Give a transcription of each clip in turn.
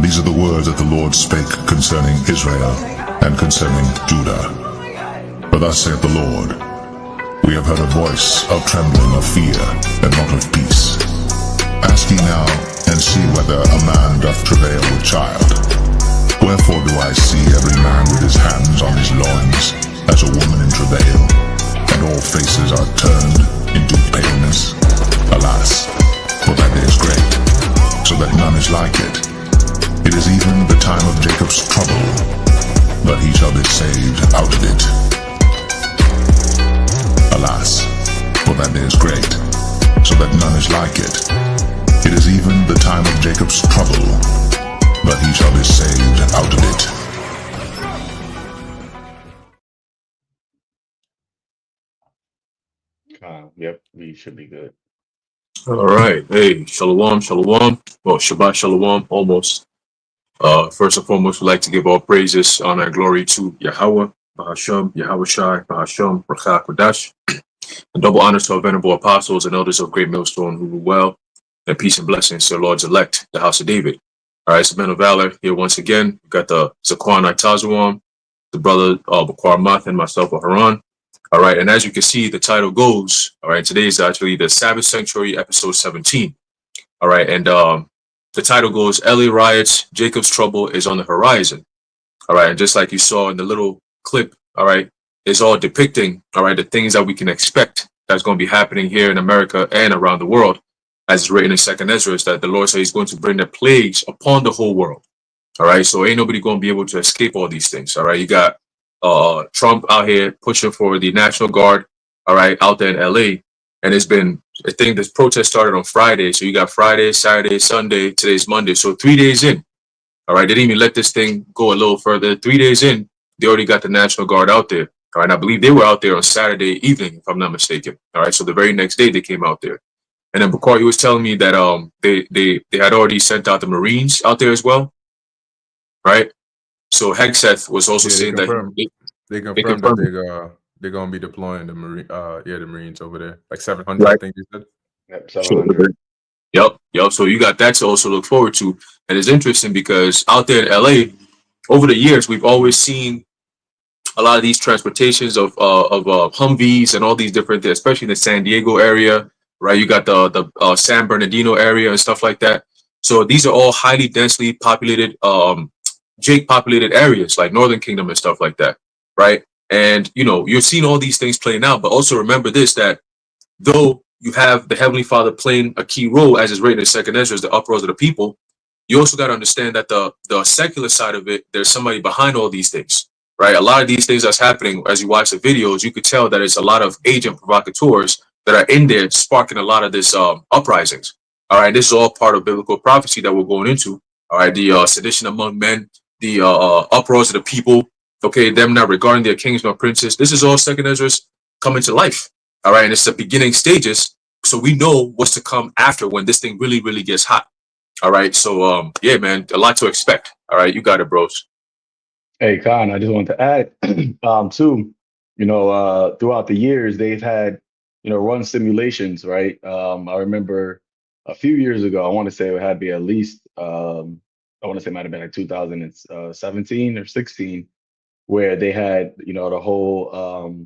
These are the words that the Lord spake concerning Israel and concerning Judah. For thus saith the Lord, we have heard a voice of trembling, of fear, and not of peace. Ask ye now, and see whether a man doth travail with child. Wherefore do I see every man with his hands on his loins, as a woman in travail, and all faces are turned into paleness? Alas, for that day is great, so that none is like it. It is even the time of Jacob's trouble, but he shall be saved out of it. Alas, for that day is great, so that none is like it. It is even the time of Jacob's trouble, but he shall be saved out of it. Yep, we should be good. All right. Hey, shalom, shalom. Well, Shabbat shalom, almost. First and foremost, we'd like to give all praises, honor, and glory to Yahawah, Bahasham, Yahawashi, Bahasham, Rakha Kodash, and double honors to our venerable apostles and elders of Great Millstone who rule well, and peace and blessings to the Lord's elect, the house of David. All right, so men of valor here once again. We've got the Zakwan Itazuam, the brother Bakwar Math, and myself, Haran. All right, and as you can see, the title goes, all right, today is actually the Sabbath Sanctuary, episode 17. All right, and the title goes, LA Riots, Jacob's Trouble is on the Horizon. All right, and just like you saw in the little clip, all right, it's all depicting, all right, the things that we can expect that's going to be happening here in America and around the world, as it's written in 2nd Ezra, is that the Lord said he's going to bring the plagues upon the whole world. All right, so ain't nobody going to be able to escape all these things. All right, you got Trump out here pushing for the National Guard, all right, out there in LA. And it's been, I think this protest started on Friday. So you got Friday, Saturday, Sunday, today's Monday. So 3 days in, all right, they didn't even let this thing go a little further. 3 days in, they already got the National Guard out there. All right, I believe they were out there on Saturday evening, if I'm not mistaken. All right, so the very next day they came out there. And then Bakari was telling me that they had already sent out the Marines out there as well, right? So Hegseth was also saying that they confirmed that they're gonna be deploying the Marines over there, like 700, right. I think they said. Yep, 700. Yep. So you got that to also look forward to, and it's interesting because out there in LA, over the years we've always seen a lot of these transportations of Humvees and all these different things, especially in the San Diego area, right? You got the San Bernardino area and stuff like that. So these are all highly densely populated, populated areas like Northern Kingdom and stuff like that, right? And you know, you're seeing all these things playing out, but also remember this, that though you have the Heavenly Father playing a key role, as is written in 2nd Ezra, the uproars of the people, you also got to understand that the secular side of it, there's somebody behind all these things, right? A lot of these things that's happening, as you watch the videos, you could tell that it's a lot of agent provocateurs that are in there sparking a lot of this uprisings. All right, this is all part of biblical prophecy that we're going into. All right, the sedition among men, the uproars of the people, okay, them not regarding their kings nor princes. This is all 2nd Ezra's coming to life. All right, and it's the beginning stages, so we know what's to come after when this thing really, really gets hot. All right, so yeah, man, a lot to expect. All right, you got it, bros. Hey, Khan, I just wanted to add, too, you know, throughout the years, they've had, you know, run simulations, right? I remember a few years ago, I want to say it had to be at least, I want to say it might have been like 2017 or 16, where they had, you know, the whole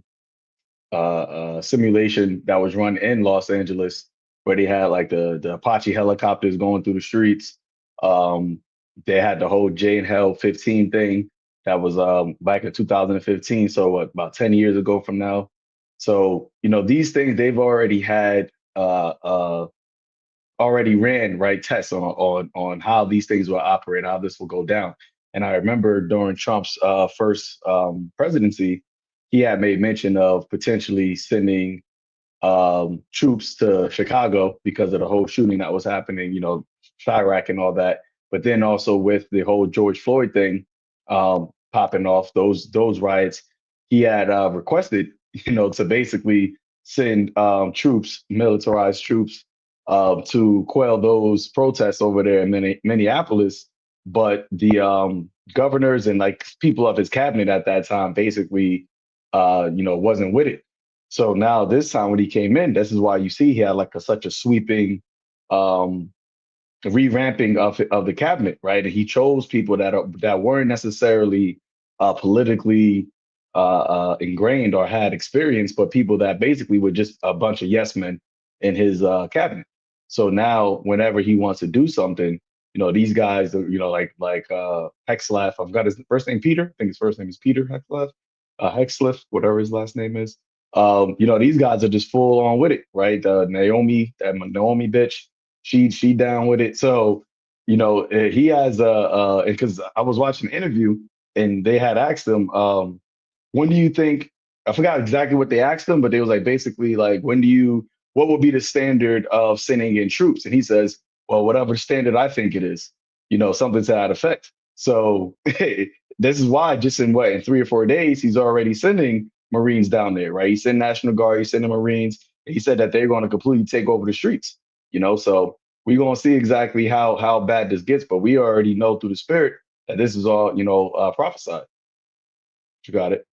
simulation that was run in Los Angeles, where they had like the Apache helicopters going through the streets. They had the whole J and Hell 15 thing that was back in 2015. So what, about 10 years ago from now. So, you know, these things they've already had already ran, right, tests on how these things will operate, how this will go down. And I remember during Trump's first presidency, he had made mention of potentially sending troops to Chicago because of the whole shooting that was happening, you know, Chirac and all that. But then also with the whole George Floyd thing popping off, those riots, he had requested, you know, to basically send troops, militarized troops, to quell those protests over there in Minneapolis. But the governors and like people of his cabinet at that time basically, you know, wasn't with it. So now this time when he came in, this is why you see he had like such a sweeping revamping of the cabinet, right? And he chose people that weren't necessarily politically ingrained or had experience, but people that basically were just a bunch of yes men in his cabinet. So now, whenever he wants to do something, these guys, like Hexlaff. I've got his first name Peter. I think his first name is Peter Hexlaff, Hexliff, whatever his last name is. These guys are just full on with it, right? Naomi, that Naomi bitch, she down with it. So, he has because I was watching an interview and they had asked him, when do you think, I forgot exactly what they asked him, but they was like basically like, what would be the standard of sending in troops? And he says, well, whatever standard I think it is, something to that effect. So this is why just in 3 or 4 days, he's already sending Marines down there, right? He sent National Guard, he sent the Marines. He said that they're going to completely take over the streets, so we're going to see exactly how bad this gets, but we already know through the spirit that this is all, prophesied. You got it.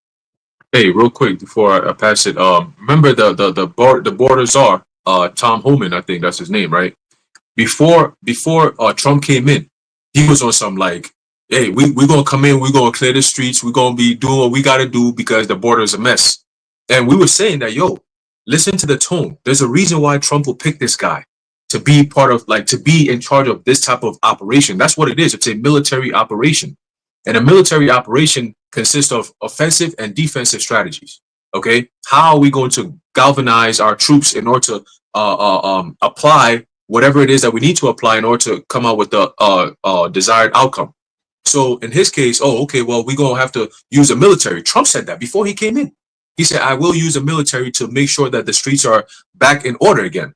Hey, real quick before I pass it, remember the border czar, Tom Homan, I think that's his name, right? Before Trump came in, he was on some like, hey, we're gonna come in, we're gonna clear the streets, we're gonna be doing what we gotta do because the border is a mess. And we were saying that, yo, listen to the tone. There's a reason why Trump will pick this guy to be part of, like, to be in charge of this type of operation. That's what it is. It's a military operation. And a military operation consists of offensive and defensive strategies. Okay, how are we going to galvanize our troops in order to apply whatever it is that we need to apply in order to come out with the desired outcome? So in his case, okay, well, we're going to have to use the military. Trump said that before he came in. He said, I will use the military to make sure that the streets are back in order again.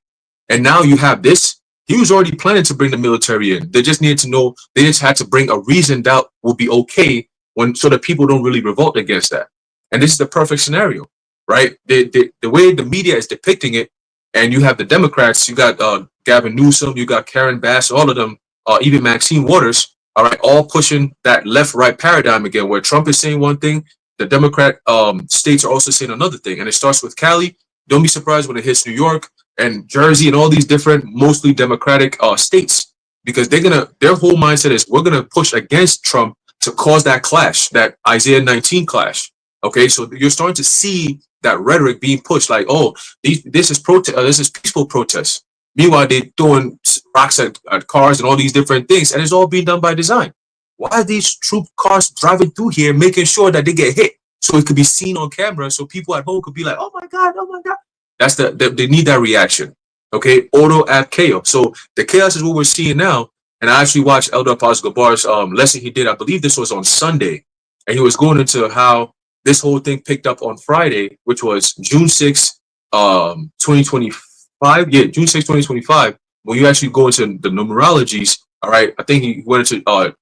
And now you have this. He was already planning to bring the military in. They just needed to know, they just had to bring a reason that would be okay so that people don't really revolt against that. And this is the perfect scenario, right? The way the media is depicting it, and you have the Democrats, you got Gavin Newsom, you got Karen Bass, all of them, even Maxine Waters, all right, all pushing that left-right paradigm again, where Trump is saying one thing, the Democrat states are also saying another thing. And it starts with Cali. Don't be surprised when it hits New York and Jersey and all these different, mostly Democratic states, because their whole mindset is we're going to push against Trump to cause that clash, that Isaiah 19 clash. Okay, so you're starting to see that rhetoric being pushed, like, oh, this is peaceful protest. Meanwhile, they're throwing rocks at cars and all these different things, and it's all being done by design. Why are these troop cars driving through here, making sure that they get hit so it could be seen on camera, so people at home could be like, oh my God, oh my God. That's they need that reaction. Okay, auto add chaos. So the chaos is what we're seeing now. And I actually watched Elder Apostle Gabar's lesson he did. I believe this was on Sunday, and he was going into how this whole thing picked up on Friday, which was June 6th, 2025. Yeah, June 6th, 2025. When you actually go into the numerologies, all right, I think he went into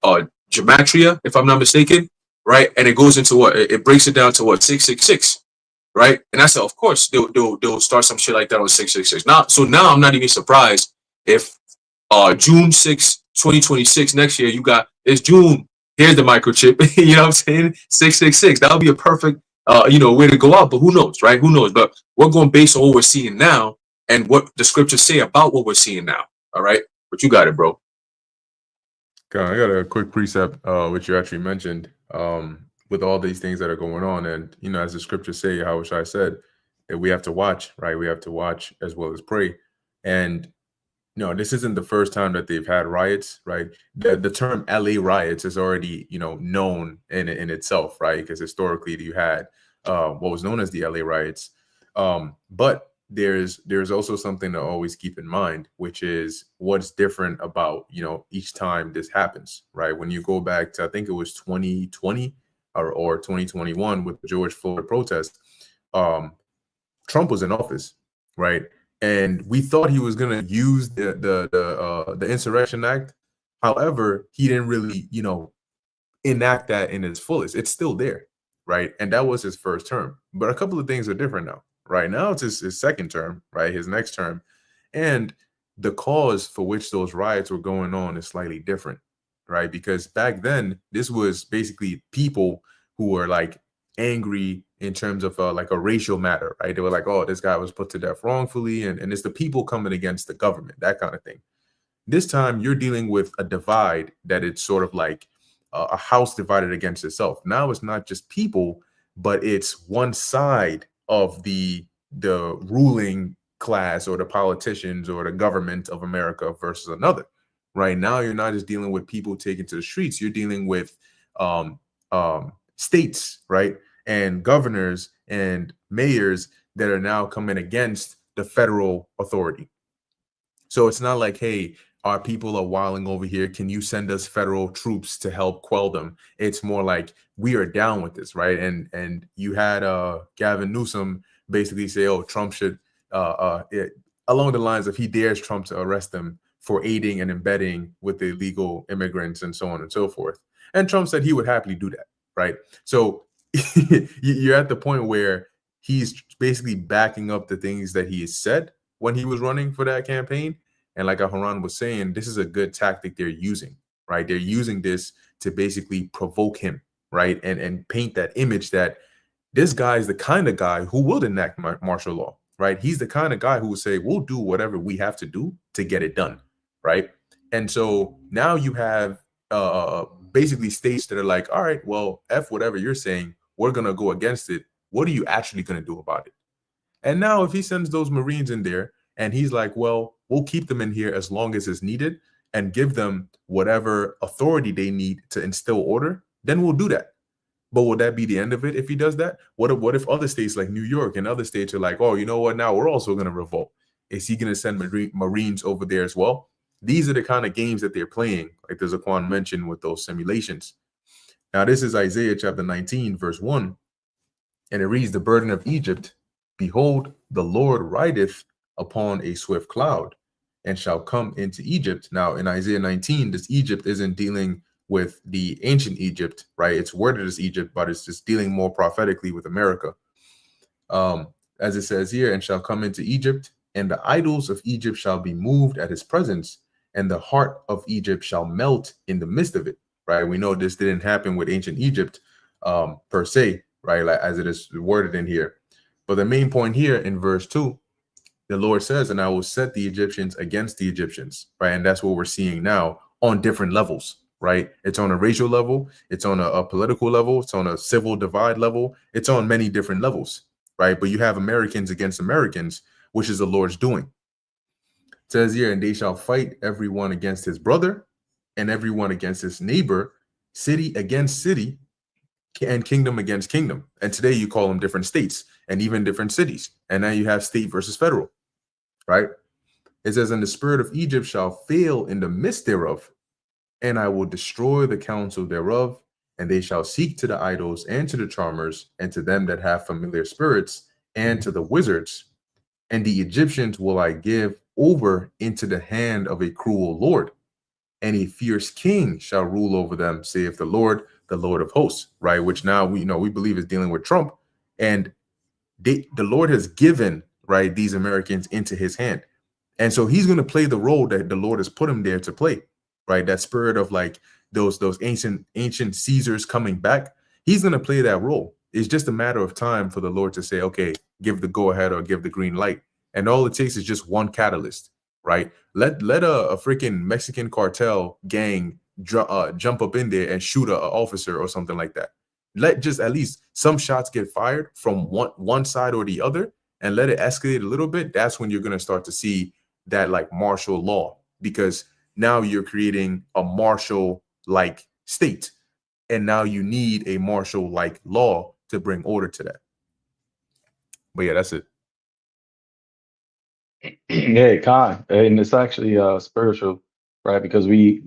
gematria, if I'm not mistaken, right? And it goes into what? It breaks it down to what? 666. Right, and I said, of course, they'll start some shit like that on 666. Now I'm not even surprised if June 6, 2026 next year it's June. Here's the microchip. You know what I'm saying? 666. That would be a perfect way to go out. But who knows, right? Who knows? But we're going based on what we're seeing now and what the scriptures say about what we're seeing now. All right, but you got it, bro. Okay, I got a quick precept, which you actually mentioned. With all these things that are going on, and as the scriptures say, Yahawashi said, that we have to watch, right? We have to watch as well as pray. And this isn't the first time that they've had riots, right? The term LA riots is already known in itself, right? Because historically you had what was known as the LA riots. But there's also something to always keep in mind, which is what's different about each time this happens, right? When you go back to, I think it was 2020 or 2021 with the George Floyd protest, Trump was in office, right? And we thought he was going to use the Insurrection Act. However, he didn't really, enact that in its fullest. It's still there, right? And that was his first term. But a couple of things are different now. Right now, it's his second term, right? His next term. And the cause for which those riots were going on is slightly different, right? Because back then, this was basically people who were like angry in terms of like a racial matter, right? They were like, oh, this guy was put to death wrongfully. And it's the people coming against the government, that kind of thing. This time you're dealing with a divide that it's sort of like a house divided against itself. Now it's not just people, but it's one side of the ruling class or the politicians or the government of America versus another. Right now, you're not just dealing with people taken to the streets. You're dealing with um, states, right, and governors and mayors that are now coming against the federal authority. So it's not like, hey, our people are wilding over here. Can you send us federal troops to help quell them? It's more like we are down with this, right? And you had Gavin Newsom basically say, oh, Trump should along the lines of he dares Trump to arrest them for aiding and embedding with the illegal immigrants and so on and so forth. And Trump said he would happily do that, right? So you're at the point where he's basically backing up the things that he has said when he was running for that campaign. And like Haran was saying, this is a good tactic they're using, right? They're using this to basically provoke him, right? And paint that image that this guy is the kind of guy who will enact martial law, right? He's the kind of guy who will say, we'll do whatever we have to do to get it done, right? And so now you have basically states that are like, all right, well, F whatever you're saying, we're going to go against it. What are you actually going to do about it? And now if he sends those Marines in there and he's like, well, we'll keep them in here as long as it's needed and give them whatever authority they need to instill order, then we'll do that. But will that be the end of it if he does that? What if other states like New York and other states are like, oh, you know what? Now we're also going to revolt. Is he going to send Marines over there as well? These are the kind of games that they're playing, like the Zaquan mentioned with those simulations. Now, this is Isaiah chapter 19, verse 1. And it reads, the burden of Egypt, behold, the Lord rideth upon a swift cloud and shall come into Egypt. Now, in Isaiah 19, this Egypt isn't dealing with the ancient Egypt, right? It's worded as Egypt, but it's just dealing more prophetically with America. As it says here, and shall come into Egypt, and the idols of Egypt shall be moved at his presence, and the heart of Egypt shall melt in the midst of it, right? We know this didn't happen with ancient Egypt per se, right? Like as it is worded in here. But the main point here in verse 2, the Lord says, and I will set the Egyptians against the Egyptians, right? And that's what we're seeing now on different levels, right? It's on a racial level, it's on a political level, it's on a civil divide level, it's on many different levels, right? But you have Americans against Americans, which is the Lord's doing. It says here, and they shall fight everyone against his brother and everyone against his neighbor, city against city, and kingdom against kingdom. And today you call them different states and even different cities. And now you have state versus federal, right? It says, and the spirit of Egypt shall fail in the midst thereof, and I will destroy the counsel thereof, and they shall seek to the idols and to the charmers and to them that have familiar spirits and to the wizards. And the Egyptians will I give over into the hand of a cruel Lord, and a fierce king shall rule over them, saith the Lord of hosts, right? Which now we believe is dealing with Trump. And the Lord has given, right, these Americans into his hand. And so he's going to play the role that the Lord has put him there to play, right? That spirit of like those ancient Caesars coming back. He's going to play that role. It's just a matter of time for the Lord to say, okay, give the go ahead or give the green light. And all it takes is just one catalyst, right? Let a freaking Mexican cartel gang jump up in there and shoot an officer or something like that. Let just at least some shots get fired from one side or the other, and let it escalate a little bit. That's when you're going to start to see that like martial law, because now you're creating a martial like state, and now you need a martial like law to bring order to that. But yeah, that's it. Yeah, Khan, and it's actually spiritual, right? Because we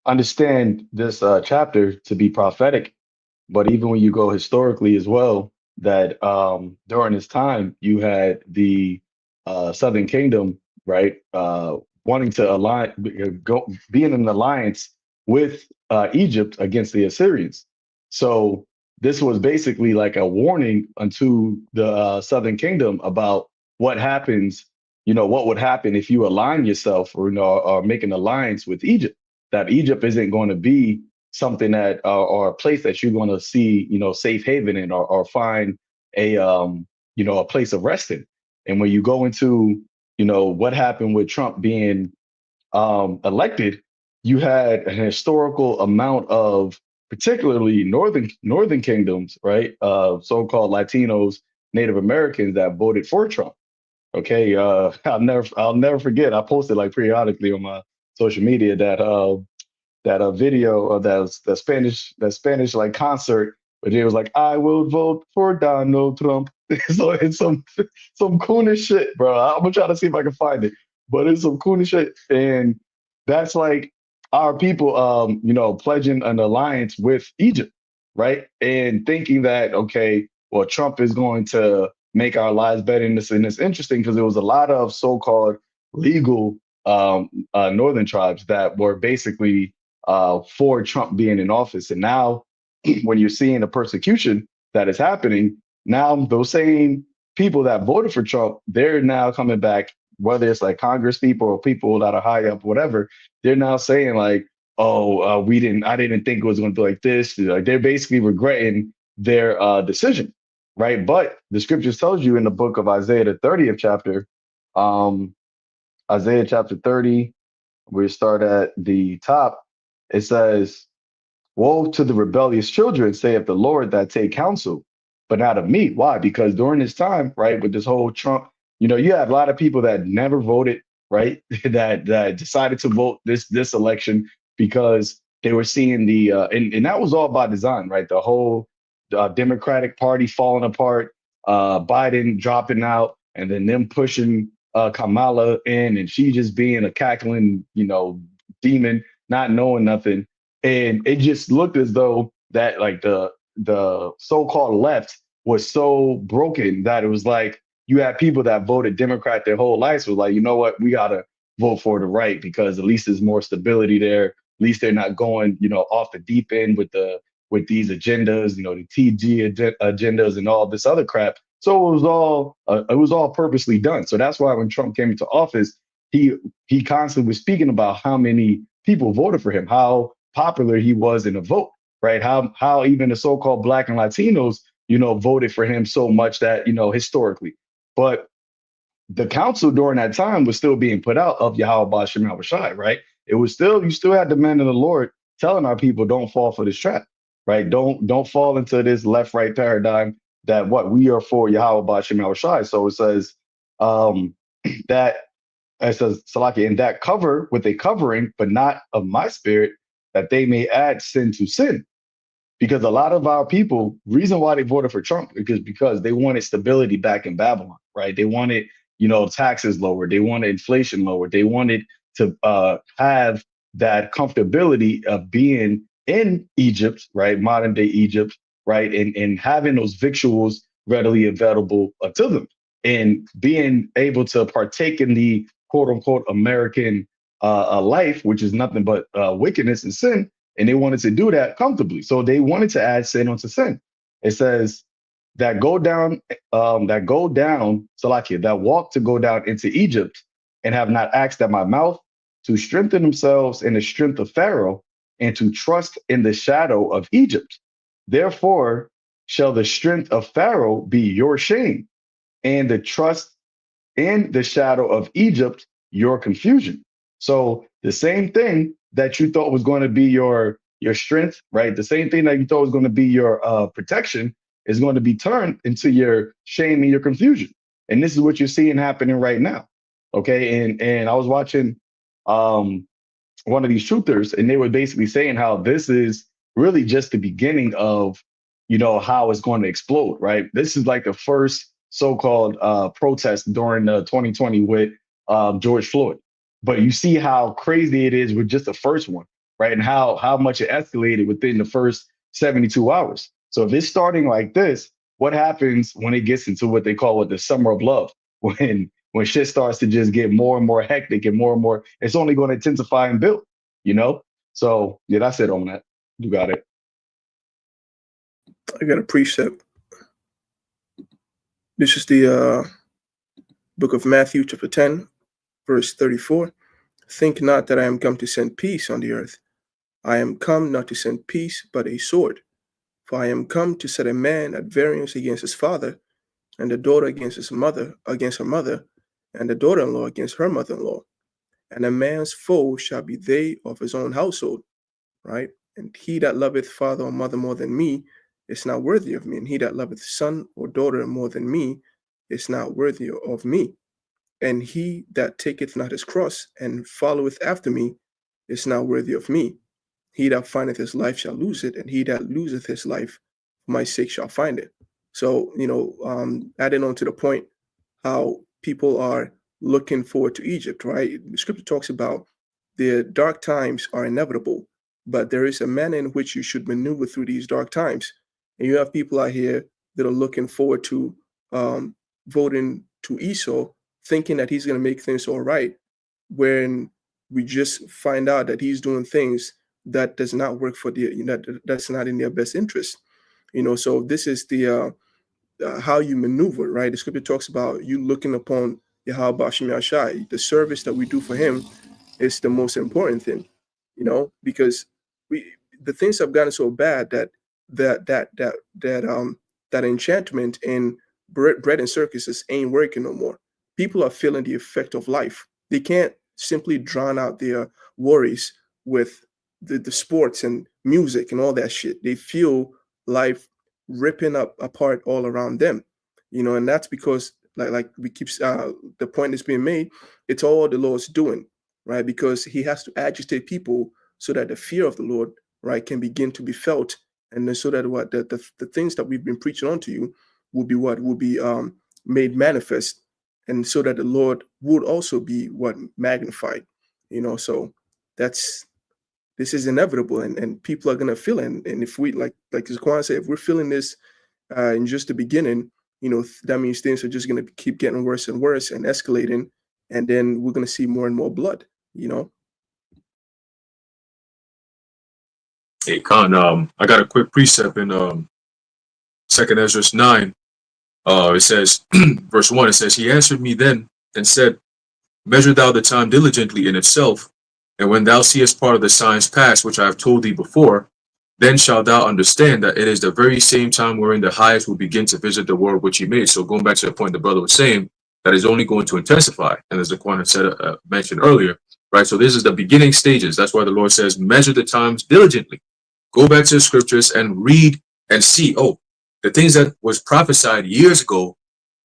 understand this chapter to be prophetic, but even when you go historically as well, that during this time you had the Southern Kingdom, right, wanting to being in an alliance with Egypt against the Assyrians. So this was basically like a warning unto the Southern Kingdom about what happens, what would happen if you align yourself or make an alliance with Egypt, that Egypt isn't going to be something that or a place that you're going to see, safe haven in or find a place of resting. And when you go into, what happened with Trump being elected, you had an historical amount of particularly northern kingdoms, right? So-called Latinos, Native Americans that voted for Trump. Okay, I'll never forget. I posted like periodically on my social media that a video of that Spanish like concert, but it was like, I will vote for Donald Trump. So it's some coonish shit, bro. I'm gonna try to see if I can find it, but it's some coonish shit, and that's like our people, pledging an alliance with Egypt, right? And thinking that, okay, well, Trump is going to make our lives better. And it's interesting because there was a lot of so-called legal northern tribes that were basically for Trump being in office. And now, when you're seeing the persecution that is happening, now those same people that voted for Trump, they're now coming back, whether it's like Congress people or people that are high up, whatever, they're now saying like, oh, I didn't think it was going to be like this. Like they're basically regretting their decision, right? But the scriptures tells you in the book of Isaiah, the 30th chapter, um, Isaiah chapter 30, we start at the top. It says, woe to the rebellious children, saith the Lord, that take counsel, but not of me. Why? Because during this time, right, with this whole Trump, you have a lot of people that never voted, right, that decided to vote this election because they were seeing and that was all by design, right? The whole Democratic Party falling apart, Biden dropping out, and then them pushing Kamala in, and she just being a cackling, demon, not knowing nothing. And it just looked as though that like the so-called left was so broken that it was like you had people that voted Democrat their whole lives was like, you know what, we gotta vote for the right because at least there's more stability there. At least they're not going, off the deep end with these agendas, the TG agendas and all this other crap. So it was all purposely done. So that's why when Trump came into office, he constantly was speaking about how many people voted for him, how popular he was in the vote, right? How even the so-called Black and Latinos, voted for him so much that, historically. But the council during that time was still being put out of Yahawah Shem Yahawashi, right? It was still, you still had the men of the Lord telling our people, don't fall for this trap, right? Don't fall into this left-right paradigm that what we are for Yahawah Shem Yahawashi. So it says that it says, Salaki, and that cover with a covering, but not of my spirit, that they may add sin to sin. Because a lot of our people, reason why they voted for Trump, because they wanted stability back in Babylon, right? They wanted, taxes lower. They wanted inflation lower. They wanted to have that comfortability of being in Egypt, right? Modern day Egypt, right? And having those victuals readily available to them and being able to partake in the quote unquote American life, which is nothing but wickedness and sin. And they wanted to do that comfortably. So they wanted to add sin onto sin. It says that go down, Salakia, that walk to go down into Egypt and have not asked at my mouth to strengthen themselves in the strength of Pharaoh and to trust in the shadow of Egypt. Therefore shall the strength of Pharaoh be your shame, and the trust in the shadow of Egypt your confusion. So the same thing that you thought was going to be your strength, right? The same thing that you thought was going to be your protection is going to be turned into your shame and your confusion. And this is what you're seeing happening right now. Okay. And I was watching one of these truthers, and they were basically saying how this is really just the beginning of, how it's going to explode, right? This is like the first so-called protest during 2020 with George Floyd. But you see how crazy it is with just the first one, right? And how much it escalated within the first 72 hours. So if it's starting like this, what happens when it gets into what they call the summer of love? When shit starts to just get more and more hectic and more, it's only going to intensify and build, So yeah, that's it on that. You got it. I got a precept. This is the book of Matthew, chapter 10, verse 34. Think not that I am come to send peace on the earth. I am come not to send peace, but a sword. For I am come to set a man at variance against his father, and the daughter against her mother, and the daughter-in-law against her mother-in-law. and a man's foe shall be they of his own household, right? And he that loveth father or mother more than me is not worthy of me, and he that loveth son or daughter more than me is not worthy of me. And he that taketh not his cross and followeth after me is not worthy of me. He that findeth his life shall lose it, and he that loseth his life for my sake shall find it. So, adding on to the point, how people are looking forward to Egypt, right? The scripture talks about the dark times are inevitable, but there is a manner in which you should maneuver through these dark times. And you have people out here that are looking forward to voting to Esau, thinking that he's going to make things all right, when we just find out that he's doing things that does not work for that's not in their best interest. So this is the how you maneuver, right? The scripture talks about you looking upon YAHAWAH, the service that we do for him is the most important thing, because the things have gotten so bad that enchantment and bread and circuses ain't working no more. People are feeling the effect of life. They can't simply drown out their worries with the sports and music and all that shit. They feel life ripping apart all around them, and that's because like we keep the point is being made, it's all the Lord's doing, right? Because he has to agitate people so that the fear of the Lord, right, can begin to be felt, and then so that what the things that we've been preaching onto you will be made manifest, and so that the Lord would also be magnified, so this is inevitable, and people are going to feel it. And if we, like Zaquan said, if we're feeling this in just the beginning, that means things are just going to keep getting worse and worse and escalating, and then we're going to see more and more blood. Hey, Khan, I got a quick precept in 2nd Ezra 9. It says, verse 1, it says, he answered me then and said, measure thou the time diligently in itself, and when thou seest part of the signs pass, which I have told thee before, then shalt thou understand that it is the very same time wherein the highest will begin to visit the world which he made. So going back to the point the brother was saying, that is only going to intensify, and as the Quran said, mentioned earlier, right? So this is the beginning stages. That's why the Lord says, measure the times diligently. Go back to the scriptures and read and see, the things that was prophesied years ago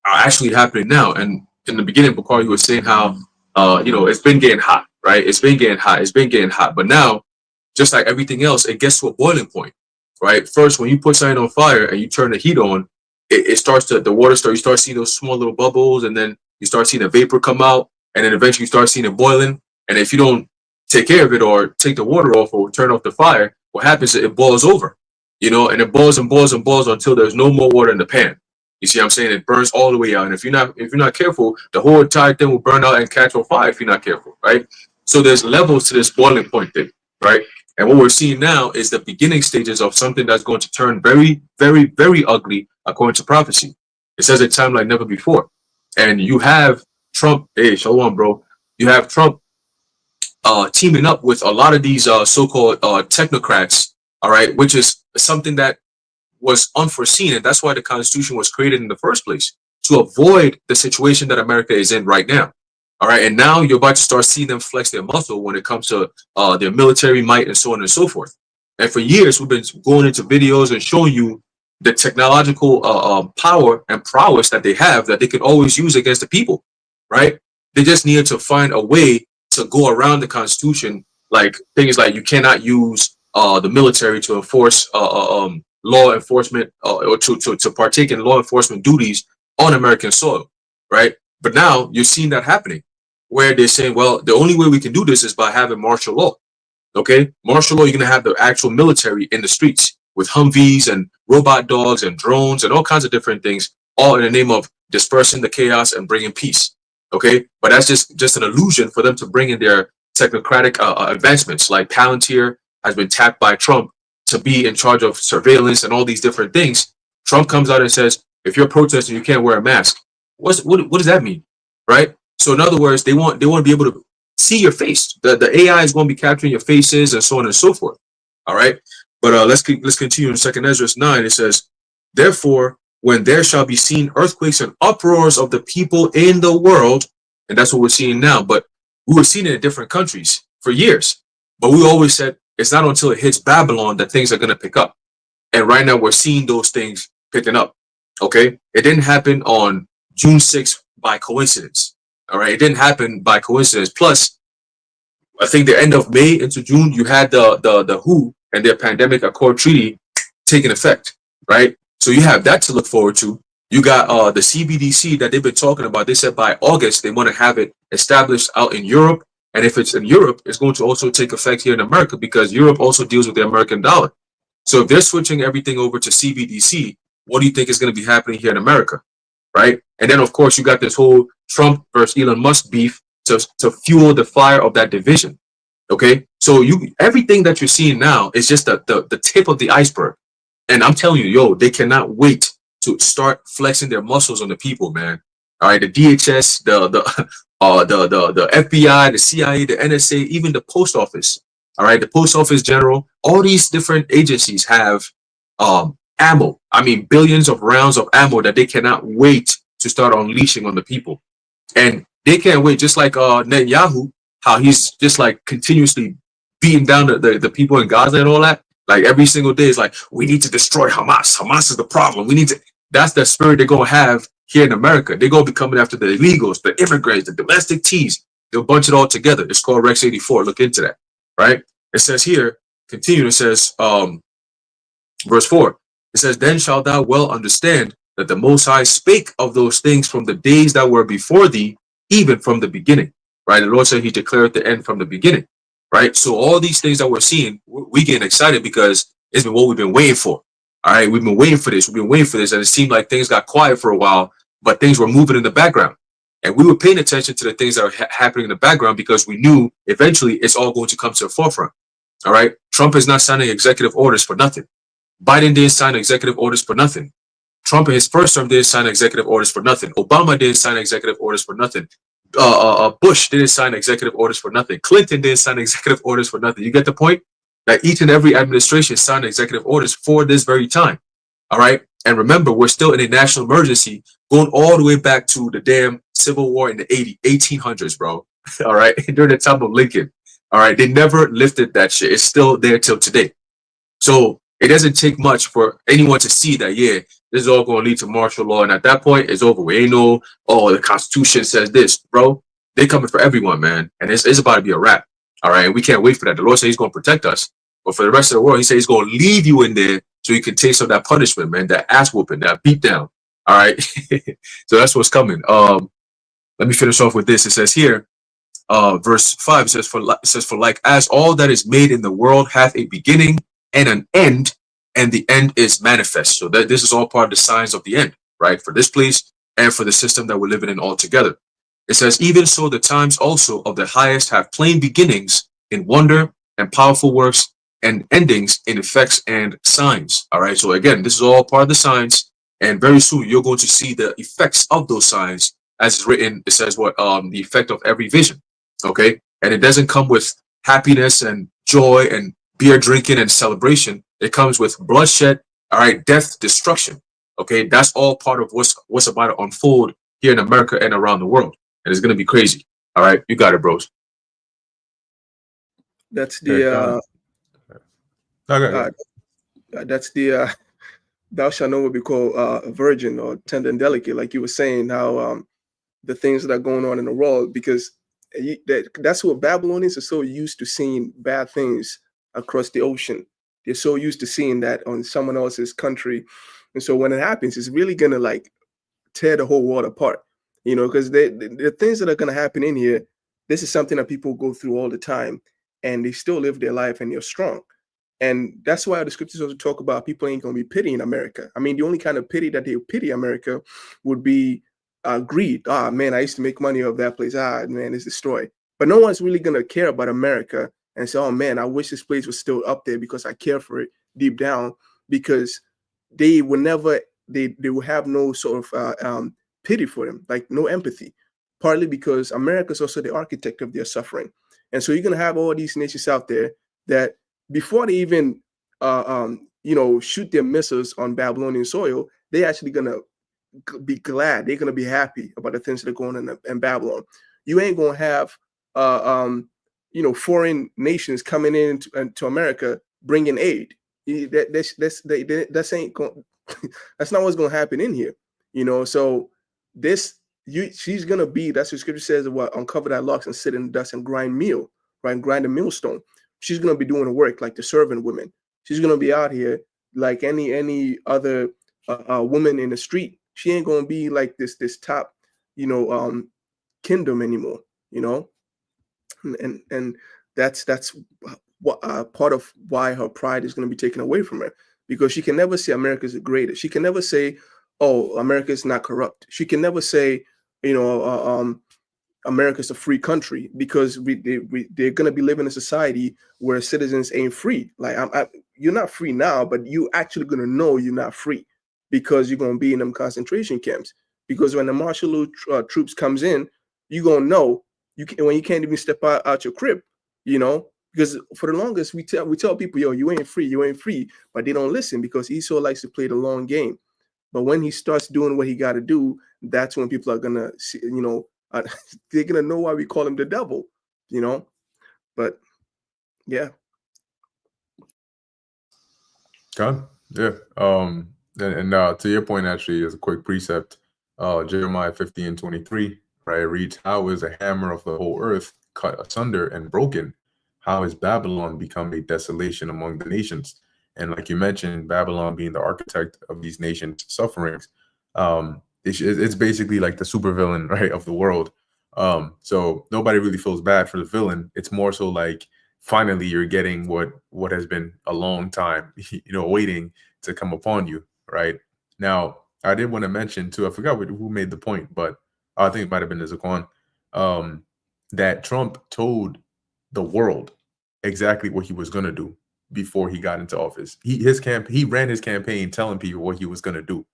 are actually happening now. And in the beginning, Bakari was saying how, it's been getting hot, right? It's been getting hot. But now, just like everything else, it gets to a boiling point, right? First, when you put something on fire and you turn the heat on, it starts to, you start seeing those small little bubbles, and then you start seeing the vapor come out, and then eventually you start seeing it boiling. And if you don't take care of it or take the water off or turn off the fire, what happens is it boils over, and it boils and boils and boils until there's no more water in the pan. You see what I'm saying? It burns all the way out. And if you're not careful, the whole entire thing will burn out and catch on fire if you're not careful, right? So there's levels to this boiling point thing, right? And what we're seeing now is the beginning stages of something that's going to turn very, very, very ugly according to prophecy. It says a time like never before. And you have Trump, hey, shalom, bro. You have Trump teaming up with a lot of these so-called technocrats, all right, which is something that was unforeseen, and that's why the Constitution was created in the first place, to avoid the situation that America is in right now. All right, and now you're about to start seeing them flex their muscle when it comes to their military might and so on and so forth. And for years, we've been going into videos and showing you the technological power and prowess that they have that they can always use against the people, right? They just need to find a way to go around the Constitution, like things like you cannot use the military to enforce law enforcement or to partake in law enforcement duties on American soil, right? But now you're seeing that happening, where they're saying, well, the only way we can do this is by having martial law. Okay, martial law, you're gonna have the actual military in the streets with Humvees and robot dogs and drones and all kinds of different things, all in the name of dispersing the chaos and bringing peace. Okay, but that's just an illusion for them to bring in their technocratic advancements. Like Palantir has been tapped by Trump to be in charge of surveillance and all these different things. Trump comes out and says, if you're protesting, you can't wear a mask. What does that mean, right? So in other words, they want to be able to see your face. The AI is going to be capturing your faces and so on and so forth. All right, but let's continue in 2nd Ezra 9. It says, therefore, when there shall be seen earthquakes and uproars of the people in the world, and that's what we're seeing now. But We were seeing it in different countries for years, but we always said it's not until it hits Babylon that things are going to pick up. And right now we're seeing those things picking up. Okay. It didn't happen on June 6th by coincidence. All right. It didn't happen by coincidence. Plus, I think the end of May into June, you had the WHO and their pandemic accord treaty taking effect. Right. So you have that to look forward to. You got the CBDC that they've been talking about. They said by August, they want to have it established out in Europe. And if it's in Europe, it's going to also take effect here in America because Europe also deals with the American dollar. So if they're switching everything over to CBDC, what do you think is going to be happening here in America? Right. And then, of course, you got this whole Trump versus Elon Musk beef to fuel the fire of that division. OK, so everything that you're seeing now is just the tip of the iceberg. And I'm telling you, yo, they cannot wait to start flexing their muscles on the people, man. All right. The DHS, the FBI, the CIA, the NSA, even the post office. All right. The post office general, all these different agencies have ammo. I mean, billions of rounds of ammo that they cannot wait to start unleashing on the people. And they can't wait, just like Netanyahu, how he's just like continuously beating down the people in Gaza and all that. Like every single day is like, we need to destroy Hamas. Hamas is the problem. We need to. That's the spirit they're going to have here in America. They're going to be coming after the illegals, the immigrants, the domestic teas. They'll bunch it all together. It's called Rex 84. Look into that. Right. It says here, continue. It says, verse 4. It says, then shalt thou well understand that the Most High spake of those things from the days that were before thee, even from the beginning. Right. The Lord said he declared the end from the beginning. Right. So all these things that we're seeing, we getting excited because it's been what we've been waiting for. All right. We've been waiting for this. We've been waiting for this. And it seemed like things got quiet for a while, but things were moving in the background. And we were paying attention to the things that are happening in the background because we knew eventually it's all going to come to the forefront. All right. Trump is not signing executive orders for nothing. Biden didn't sign executive orders for nothing. Trump in his first term didn't sign executive orders for nothing. Obama didn't sign executive orders for nothing. Bush didn't sign executive orders for nothing. Clinton didn't sign executive orders for nothing. You get the point? That each and every administration signed executive orders for this very time. All right. And remember, we're still in a national emergency going all the way back to the damn Civil War in the 1800s, bro. All right. During the time of Lincoln. All right. They never lifted that shit. It's still there till today. So it doesn't take much for anyone to see that, yeah, this is all going to lead to martial law. And at that point, it's over. We ain't no, oh, the Constitution says this, bro. They coming for everyone, man. And it's about to be a wrap. All right. And we can't wait for that. The Lord said he's going to protect us. But for the rest of the world, he said he's going to leave you in there so you can taste of that punishment, man, that ass whooping, that beat down. All right. So that's what's coming. Let me finish off with this. It says here, verse 5, it says, for like as all that is made in the world hath a beginning and an end, and the end is manifest. So that this is all part of the signs of the end, right? For this place and for the system that we're living in altogether. It says, even so the times also of the highest have plain beginnings in wonder and powerful works and endings in effects and signs. All right. So again, this is all part of the signs. And very soon you're going to see the effects of those signs as it's written. It says what the effect of every vision. OK. And it doesn't come with happiness and joy and beer drinking and celebration. It comes with bloodshed. All right. Death, destruction. OK. That's all part of what's about to unfold here in America and around the world. And it's going to be crazy. All right. You got it, bros. That's the Okay. that's the thou shalt know what we call a virgin or tender and delicate, like you were saying, how the things that are going on in the world, because that's what Babylonians are so used to seeing bad things across the ocean. They're so used to seeing that on someone else's country. And so when it happens, it's really going to like tear the whole world apart, you know, because the things that are going to happen in here, this is something that people go through all the time and they still live their life and they're strong. And that's why the scriptures also talk about people ain't going to be pitying America. I mean, the only kind of pity that they pity America would be greed. Ah, man, I used to make money off that place. Ah, man, it's destroyed. But no one's really going to care about America and say, oh, man, I wish this place was still up there because I care for it deep down, because they will never, they will have no sort of pity for them, like no empathy, partly because America is also the architect of their suffering. And so you're going to have all these nations out there that before they even, shoot their missiles on Babylonian soil, they're actually going to be glad. They're going to be happy about the things that are going on in Babylon. You ain't going to have foreign nations coming into America bringing aid. That's ain't going. That's not what's going to happen in here. So she's gonna be. That's what Scripture says. What, uncover thy locks and sit in the dust and grind meal, right? Grind a millstone. She's gonna be doing the work like the servant women. She's gonna be out here like any other woman in the street. She ain't gonna be like this top, kingdom anymore. And that's what part of why her pride is going to be taken away from her, because she can never say America's the greatest. She can never say, oh, America is not corrupt. She can never say, America's a free country, because they're going to be living in a society where citizens ain't free. Like you're not free now, but you actually going to know you're not free, because you're going to be in them concentration camps. Because when the martial law troops comes in, you're going to know when you can't even step out your crib, because for the longest we tell people, yo, you ain't free, but they don't listen, because Esau likes to play the long game. But when he starts doing what he got to do, that's when people are gonna see, they're gonna know why we call him the devil, But yeah. God, yeah. And to your point, actually, as a quick precept, Jeremiah 50:23, right? It reads, "How is a hammer of the whole earth cut asunder and broken? How is Babylon become a desolation among the nations?" And like you mentioned, Babylon being the architect of these nations' sufferings, it's basically like the supervillain, right, of the world. So nobody really feels bad for the villain. It's more so like, finally you're getting what has been a long time, waiting to come upon you, right? Now, I did want to mention too, I forgot who made the point, but I think it might have been Zaquan, that Trump told the world exactly what he was going to do before he got into office. He ran his campaign telling people what he was going to do.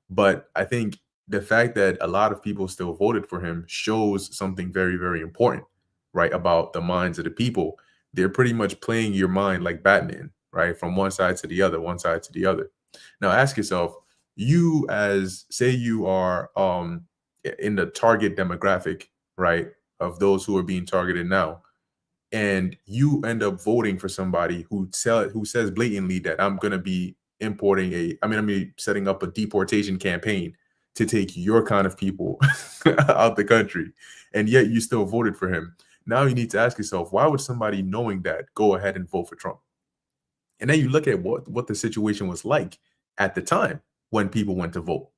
But I think the fact that a lot of people still voted for him shows something very, very important, right, about the minds of the people. They're pretty much playing your mind like Batman, right, from one side to the other, one side to the other. Now, ask yourself, you are in the target demographic, right, of those who are being targeted now, and you end up voting for somebody who says blatantly that I'm going to be setting up a deportation campaign to take your kind of people out the country, and yet you still voted for him. Now you need to ask yourself, why would somebody knowing that go ahead and vote for Trump? And then you look at what the situation was like at the time when people went to vote.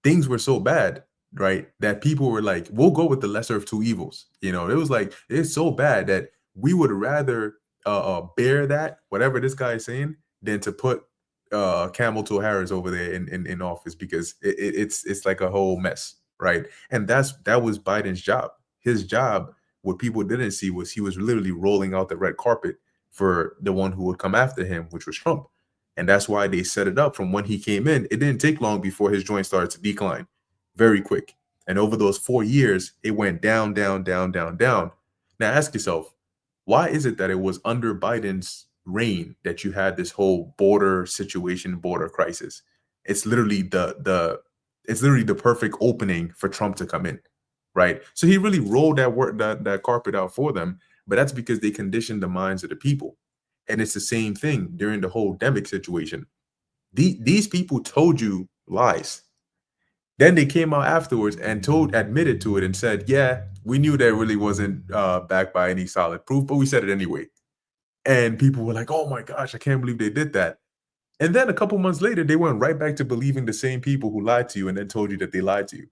Things were so bad, right, that people were like, we'll go with the lesser of two evils. It was like, it's so bad that we would rather bear that, whatever this guy is saying, than to put Camel to Harris over there in office, because it's like a whole mess, right? And that was Biden's job. His job, what people didn't see, was he was literally rolling out the red carpet for the one who would come after him, which was Trump. And that's why they set it up from when he came in. It didn't take long before his joint started to decline, very quick. And over those 4 years, it went down, down, down, down, down. Now ask yourself, why is it that it was under Biden's reign that you had this whole border situation, border crisis? It's literally the perfect opening for Trump to come in, right? So he really rolled that carpet out for them, but that's because they conditioned the minds of the people. And it's the same thing during the whole Demic situation. These people told you lies. Then they came out afterwards and admitted to it and said, yeah, we knew that really wasn't backed by any solid proof, but we said it anyway. And people were like, oh my gosh, I can't believe they did that. And then a couple months later, they went right back to believing the same people who lied to you and then told you that they lied to you.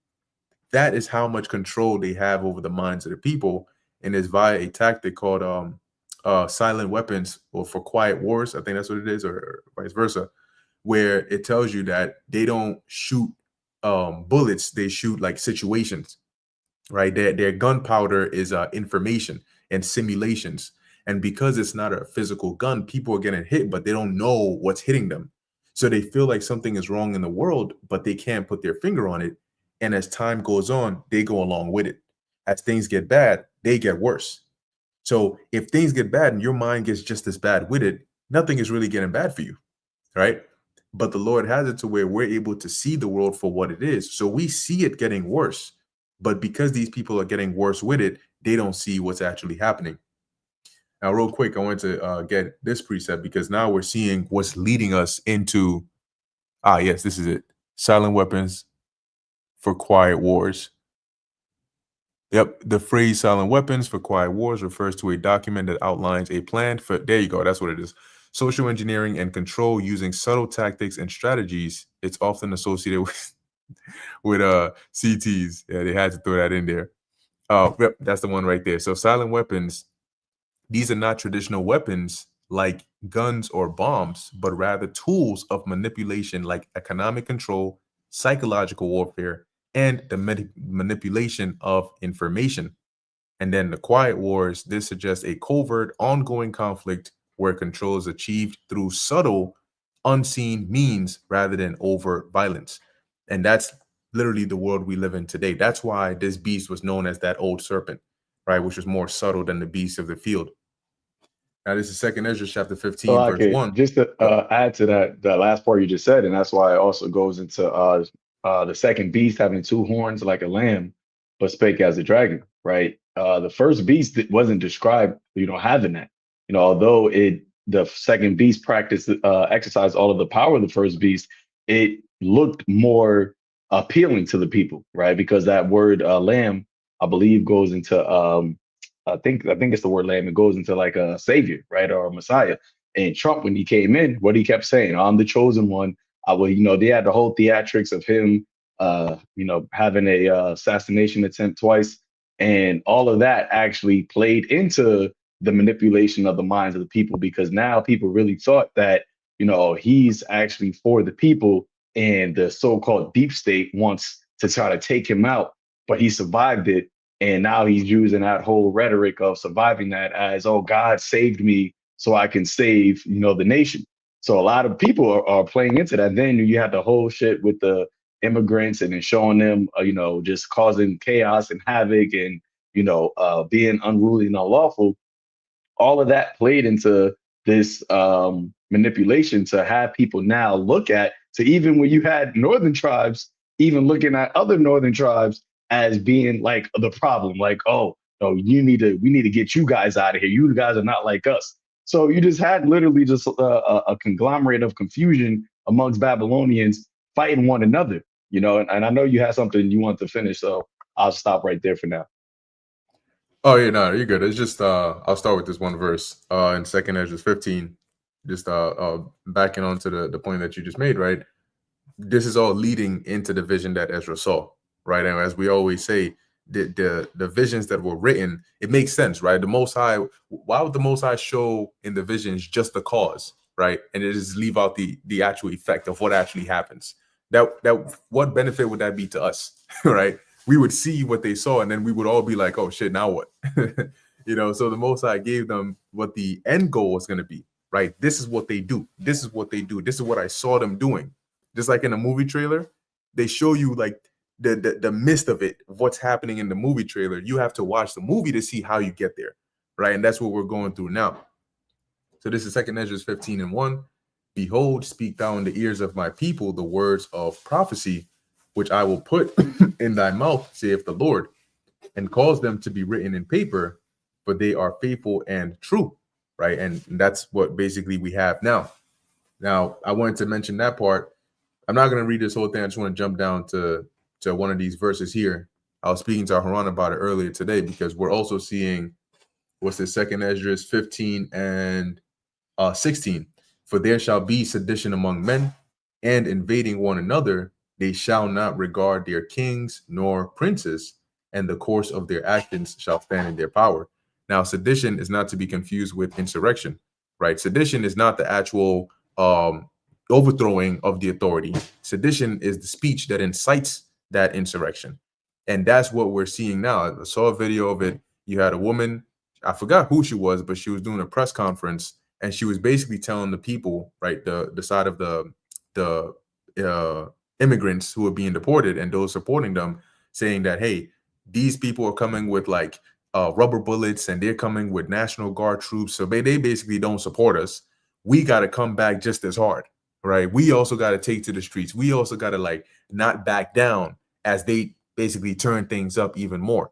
That is how much control they have over the minds of the people. And it's via a tactic called silent weapons, or for quiet wars. I think that's what it is, or vice versa, where it tells you that they don't shoot bullets, they shoot like situations, right? Their gunpowder is information and simulations. And because it's not a physical gun, people are getting hit, but they don't know what's hitting them. So they feel like something is wrong in the world, but they can't put their finger on it. And as time goes on, they go along with it. As things get bad, they get worse. So if things get bad and your mind gets just as bad with it, nothing is really getting bad for you, right? But the Lord has it to where we're able to see the world for what it is. So we see it getting worse. But because these people are getting worse with it, they don't see what's actually happening. Now, real quick, I want to get this precept because now we're seeing what's leading us into, yes, this is it. Silent weapons for quiet wars. Yep, the phrase silent weapons for quiet wars refers to a document that outlines a plan for, there you go, that's what it is. Social engineering and control using subtle tactics and strategies. It's often associated with CTs. Yeah, they had to throw that in there. Yep, that's the one right there. So silent weapons, these are not traditional weapons like guns or bombs, but rather tools of manipulation like economic control, psychological warfare, and the manipulation of information. And then the quiet wars, this suggests a covert, ongoing conflict where control is achieved through subtle, unseen means rather than overt violence. And that's literally the world we live in today. That's why this beast was known as that old serpent, right? Which was more subtle than the beast of the field. Now, this is 2nd Ezra chapter 15, So, verse okay, 1. just to add to that last part you just said, and that's why it also goes into the second beast having 2 horns like a lamb, but spake as a dragon, right? The first beast wasn't described, having that. Although the second beast exercised all of the power of the first beast, it looked more appealing to the people, right? Because that word lamb, I believe, goes into I think it's the word lamb. It goes into like a savior, right, or a Messiah. And Trump, when he came in, what he kept saying, "I'm the chosen one." I will, they had the whole theatrics of him, having a assassination attempt twice, and all of that actually played into the manipulation of the minds of the people, because now people really thought that he's actually for the people, and the so-called deep state wants to try to take him out, but he survived it. And now he's using that whole rhetoric of surviving that as, oh, God saved me so I can save, the nation. So a lot of people are playing into that. Then you have the whole shit with the immigrants and then showing them, just causing chaos and havoc and, being unruly and unlawful. All of that played into this manipulation to have people now look at, so even when you had northern tribes even looking at other northern tribes as being like the problem, like, oh no, we need to get you guys out of here, you guys are not like us. So you just had literally just a conglomerate of confusion amongst Babylonians fighting one another, and I know you had something you want to finish, so I'll stop right there for now. Oh yeah, no, you're good. It's just I'll start with this one verse in 2nd Ezra 15, just backing onto the point that you just made, right? This is all leading into the vision that Ezra saw, right? And as we always say, the visions that were written, it makes sense, right? The Most High, why would the Most High show in the visions just the cause, right? And it just leave out the actual effect of what actually happens. That what benefit would that be to us, right? We would see what they saw, and then we would all be like, oh shit, now what? So the Most High gave them what the end goal was going to be, right? This is what they do. This is what they do. This is what I saw them doing. Just like in a movie trailer, they show you like the mist of it, of what's happening in the movie trailer. You have to watch the movie to see how you get there, right? And that's what we're going through now. So this is 2nd Ezra 15 and 1. Behold, speak thou in the ears of my people the words of prophecy, which I will put in thy mouth, saith the Lord, and cause them to be written in paper, for they are faithful and true, right? And that's what basically we have now. Now, I wanted to mention that part. I'm not going to read this whole thing. I just want to jump down to one of these verses here. I was speaking to Haran about it earlier today, because we're also seeing, what's this, 2nd Ezra 15 and 16. For there shall be sedition among men, and invading one another, they shall not regard their kings nor princes, and the course of their actions shall stand in their power. Now, sedition is not to be confused with insurrection, right? Sedition is not the actual overthrowing of the authority. Sedition is the speech that incites that insurrection. And that's what we're seeing now. I saw a video of it. You had a woman, I forgot who she was, but she was doing a press conference, and she was basically telling the people, right, the side of the immigrants who are being deported and those supporting them, saying that, hey, these people are coming with like rubber bullets, and they're coming with National Guard troops. So they basically don't support us. We got to come back just as hard, right? We also got to take to the streets. We also got to like not back down as they basically turn things up even more.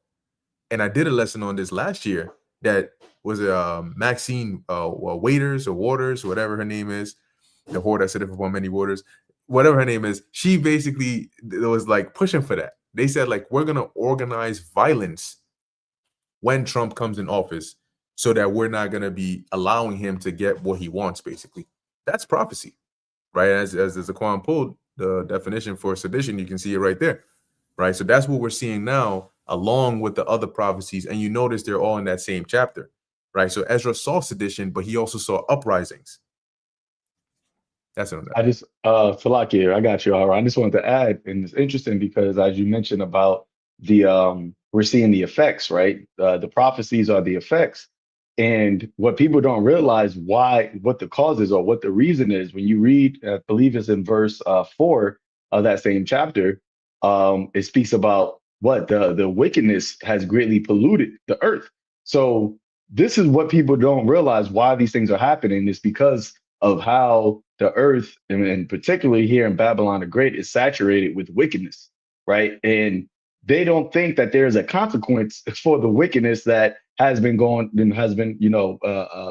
And I did a lesson on this last year that was Maxine Waters, whatever her name is, the whore that sitteth upon many waters, whatever her name is. She basically was like pushing for that. They said, like, we're going to organize violence when Trump comes in office so that we're not going to be allowing him to get what he wants, basically. That's prophecy, right? As Zaquan pulled the definition for sedition, you can see it right there, right? So that's what we're seeing now, along with the other prophecies. And you notice they're all in that same chapter, right? So Ezra saw sedition, but he also saw uprisings. That's it on that. I just, Salakia, I got you. All right. I just wanted to add, and it's interesting because as you mentioned about we're seeing the effects, right? The prophecies are the effects. And what people don't realize what the cause is or what the reason is, when you read, I believe it's in verse 4 of that same chapter, it speaks about what the wickedness has greatly polluted the earth. So this is what people don't realize why these things are happening is because of how the earth, and particularly here in Babylon the Great, is saturated with wickedness, right? And they don't think that there's a consequence for the wickedness that has been going and has been,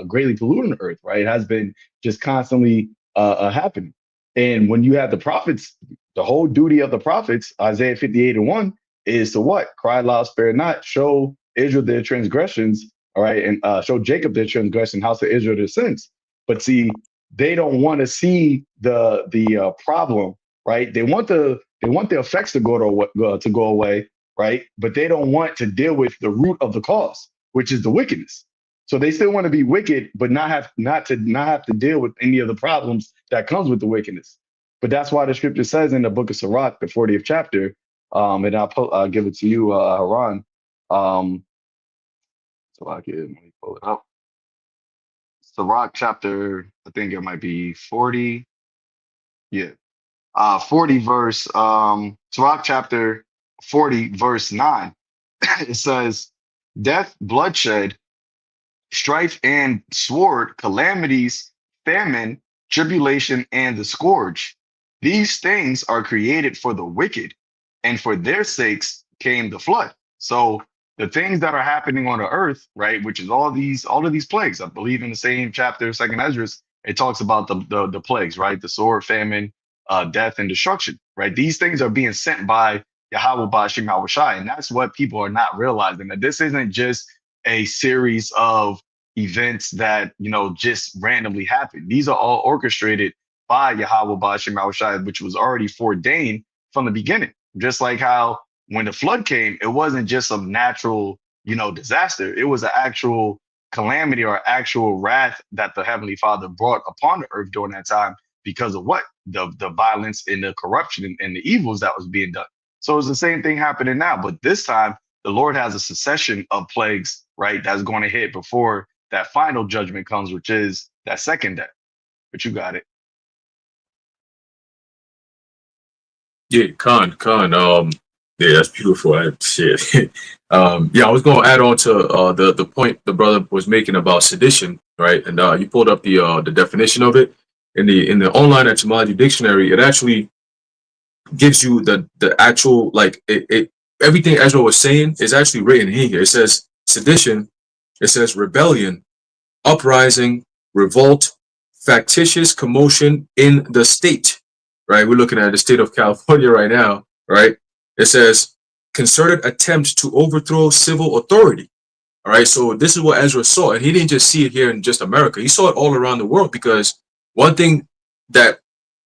greatly polluting the earth, right? It has been just constantly happening. And when you have the prophets, the whole duty of the prophets, Isaiah 58:1, is to what? Cry loud, spare not, show Israel their transgressions, all right, and show Jacob their transgression, house of Israel their sins. But see, they don't want to see the problem, right? They want the effects to go away, right? But they don't want to deal with the root of the cause, which is the wickedness. So they still want to be wicked, but not have to deal with any of the problems that comes with the wickedness. But that's why the scripture says in the book of Sirach, the 40th chapter, and I'll give it to you, Haran. So let me pull it up. Sirach chapter, I think it might be 40. Yeah. 40 verse, Sirach chapter 40, verse 9. It says, death, bloodshed, strife and sword, calamities, famine, tribulation, and the scourge. These things are created for the wicked, and for their sakes came the flood. So the things that are happening on the earth, right, which is all of these plagues, I believe in the same chapter, Second Ezra, it talks about the plagues, right? The sword, famine, death, and destruction, right? These things are being sent by Yahawah Ba'ashim Yahawashi, and that's what people are not realizing, that this isn't just a series of events that just randomly happen. These are all orchestrated by Yahawah Ba'ashim Yahawashi, which was already foreordained from the beginning. Just like how when the flood came, it wasn't just some natural disaster. It was an actual calamity or actual wrath that the Heavenly Father brought upon the earth during that time because of what the violence and the corruption and the evils that was being done. So it's the same thing happening now, but this time the Lord has a succession of plagues, right, that's going to hit before that final judgment comes, which is that second death. But you got it. Yeah, Khan. Yeah, that's beautiful. Shit. Yeah, I was going to add on to the point the brother was making about sedition, right? And you pulled up the definition of it in the online etymology dictionary. It actually gives you the actual, like, it everything Ezra was saying is actually written in here. It says sedition, it says rebellion, uprising, revolt, factitious commotion in the state, right? We're looking at the state of California right now, right? It says concerted attempt to overthrow civil authority. All right. So this is what Ezra saw. And he didn't just see it here in just America. He saw it all around the world, because one thing that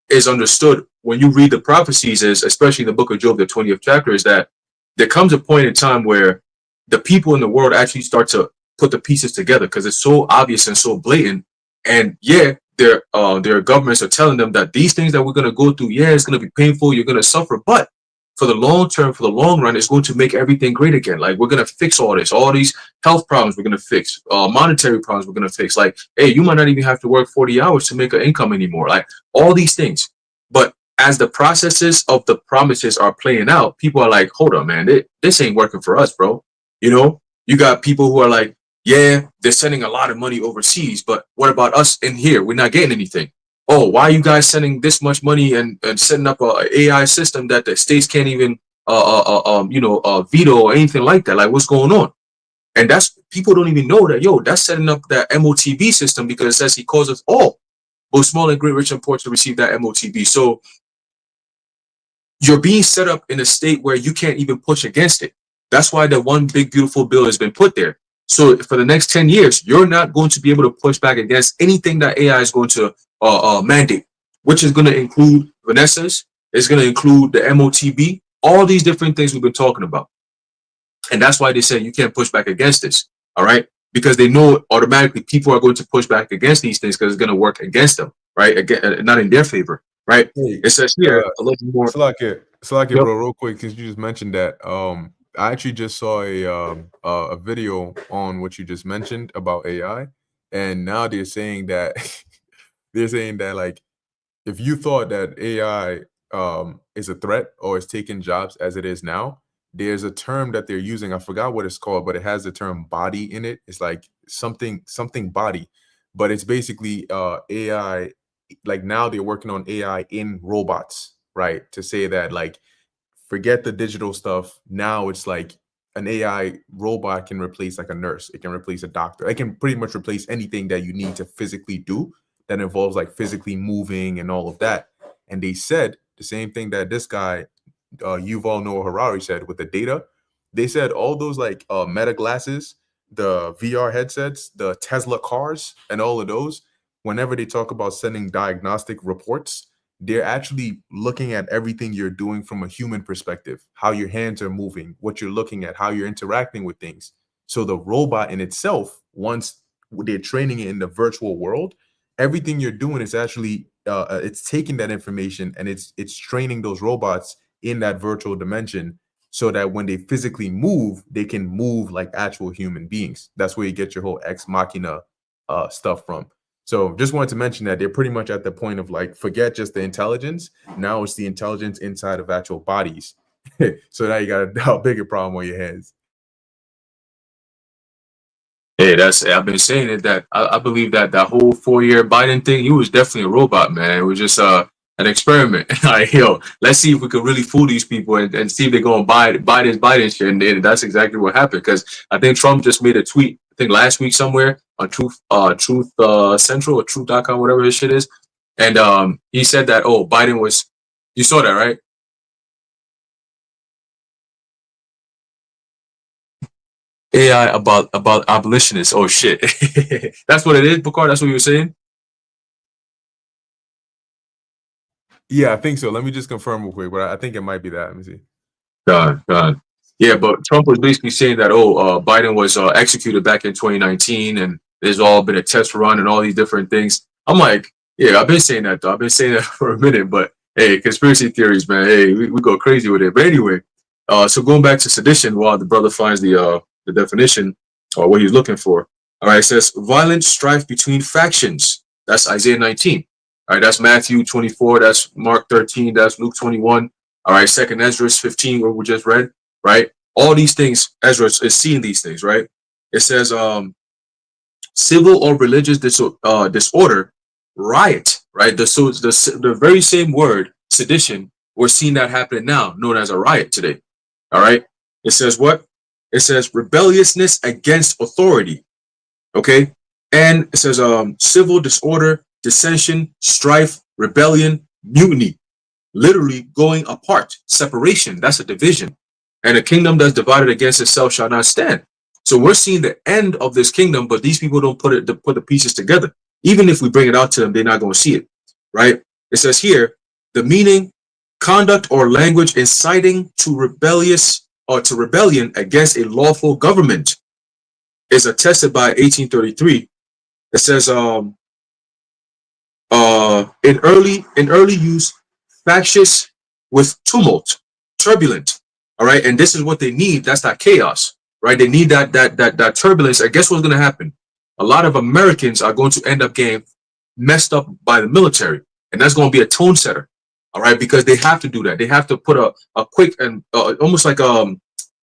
is understood when you read the prophecies is, especially in the book of Job, the 20th chapter, is that there comes a point in time where the people in the world actually start to put the pieces together, because it's so obvious and so blatant. And yeah, their governments are telling them that these things that we're going to go through, yeah, it's going to be painful, you're going to suffer, but for the long term, for the long run, it's going to make everything great again. Like, we're going to fix all this, all these health problems we're going to fix, monetary problems we're going to fix. Like, hey, you might not even have to work 40 hours to make an income anymore. Like, all these things. But as the processes of the promises are playing out, people are like, hold on, man, this ain't working for us, bro. You got people who are like, yeah, they're sending a lot of money overseas, but what about us in here? We're not getting anything. Oh, why are you guys sending this much money and setting up a AI system that the states can't even veto or anything like that? Like, what's going on? And that's, people don't even know that, yo, that's setting up that MOTB system, because it says he calls us all, both small and great, rich and poor, to receive that MOTB. So you're being set up in a state where you can't even push against it. That's why the one big beautiful bill has been put there. So for the next 10 years, you're not going to be able to push back against anything that AI is going to mandate, which is going to include Vanessa's, it's going to include the MOTB, all these different things we've been talking about. And that's why they say you can't push back against this, all right? Because they know automatically people are going to push back against these things because it's going to work against them, right? Again, not in their favor, right? Hey, it says here a little more. Salakia, Yep. bro, real quick, since you just mentioned that, I actually just saw a video on what you just mentioned about AI, and now they're saying that like, if you thought that AI is a threat or is taking jobs as it is now, there's a term that they're using. I forgot what it's called, but it has the term body in it. It's like something body, but it's basically AI. Like, now they're working on AI in robots, right? To say that, like, forget the digital stuff. Now it's like an AI robot can replace like a nurse. It can replace a doctor. It can pretty much replace anything that you need to physically do that involves like physically moving and all of that. And they said the same thing that this guy, Yuval Noah Harari, said with the data. They said all those like Meta glasses, the VR headsets, the Tesla cars, and all of those, whenever they talk about sending diagnostic reports, they're actually looking at everything you're doing from a human perspective, how your hands are moving, what you're looking at, how you're interacting with things. So the robot in itself, once they're training it in the virtual world, everything you're doing is actually it's taking that information and it's training those robots in that virtual dimension, so that when they physically move, they can move like actual human beings. That's where you get your whole ex machina stuff from. So just wanted to mention that they're pretty much at the point of like, forget just the intelligence. Now it's the intelligence inside of actual bodies. So now you got a bigger problem on your hands. Hey, I've been saying it, that I believe that that whole 4-year Biden thing, he was definitely a robot, man. It was just an experiment. Like, yo, let's see if we could really fool these people and see if they're going to buy Biden shit. And that's exactly what happened. Because I think Trump just made a tweet, I think last week somewhere on Truth Central or Truth.com, whatever his shit is. And he said that, oh, Biden was, you saw that, right? AI about abolitionists. Oh shit. That's what it is, Picard? That's what you were saying? Yeah, I think so. Let me just confirm real quick, but I think it might be that. Let me see. God. Yeah, but Trump was basically saying that, Biden was executed back in 2019 and there's all been a test run and all these different things. I'm like, yeah, I've been saying that though. I've been saying that for a minute, but hey, conspiracy theories, man. Hey, we go crazy with it. But anyway, so going back to sedition, while the brother finds the definition or what he's looking for. All right, it says violent strife between factions. That's Isaiah 19. All right, that's Matthew 24. That's Mark 13. That's Luke 21. All right, Second Ezra 15, what we just read. Right, all these things, Ezra is seeing these things. Right, it says civil or religious disorder, riot. Right, the very same word sedition, we're seeing that happening now, known as a riot today. All right, it says what? It says rebelliousness against authority. Okay. And it says civil disorder, dissension, strife, rebellion, mutiny. Literally going apart. Separation. That's a division. And a kingdom that's divided against itself shall not stand. So we're seeing the end of this kingdom, but these people don't put the pieces together. Even if we bring it out to them, they're not going to see it. Right? It says here, the meaning, conduct or language inciting to rebellion against a lawful government is attested by 1833. It says in early use, factious with tumult, turbulent. All right, and this is what they need. That's that chaos, right? They need that turbulence. And guess what's going to happen? A lot of Americans are going to end up getting messed up by the military, and that's going to be a tone setter. All right, because they have to do that. They have to put a quick and almost like about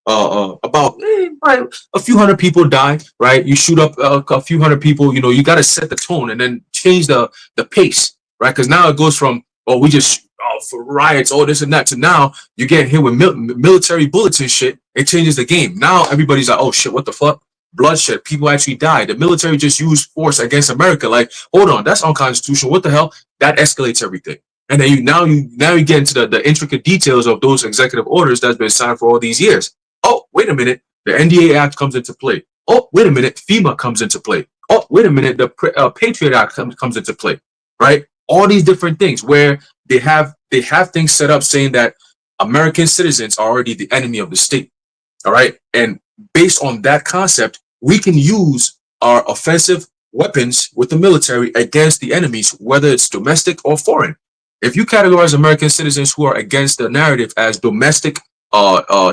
a few hundred people die, right? You shoot up a few hundred people, you got to set the tone and then change the pace, right? Because now it goes from, we just for riots, all this and that, to now you're getting hit with military bullets and shit. It changes the game. Now everybody's like, oh shit, what the fuck? bloodshed. People actually died. The military just used force against America. Like, hold on, that's unconstitutional. What the hell? That escalates everything. And then you get into the intricate details of those executive orders that's been signed for all these years. Oh, wait a minute. The NDA Act comes into play. Oh, wait a minute. FEMA comes into play. Oh, wait a minute. The Patriot Act comes into play. Right? All these different things where they have things set up saying that American citizens are already the enemy of the state. All right. And based on that concept, we can use our offensive weapons with the military against the enemies, whether it's domestic or foreign. If you categorize American citizens who are against the narrative as domestic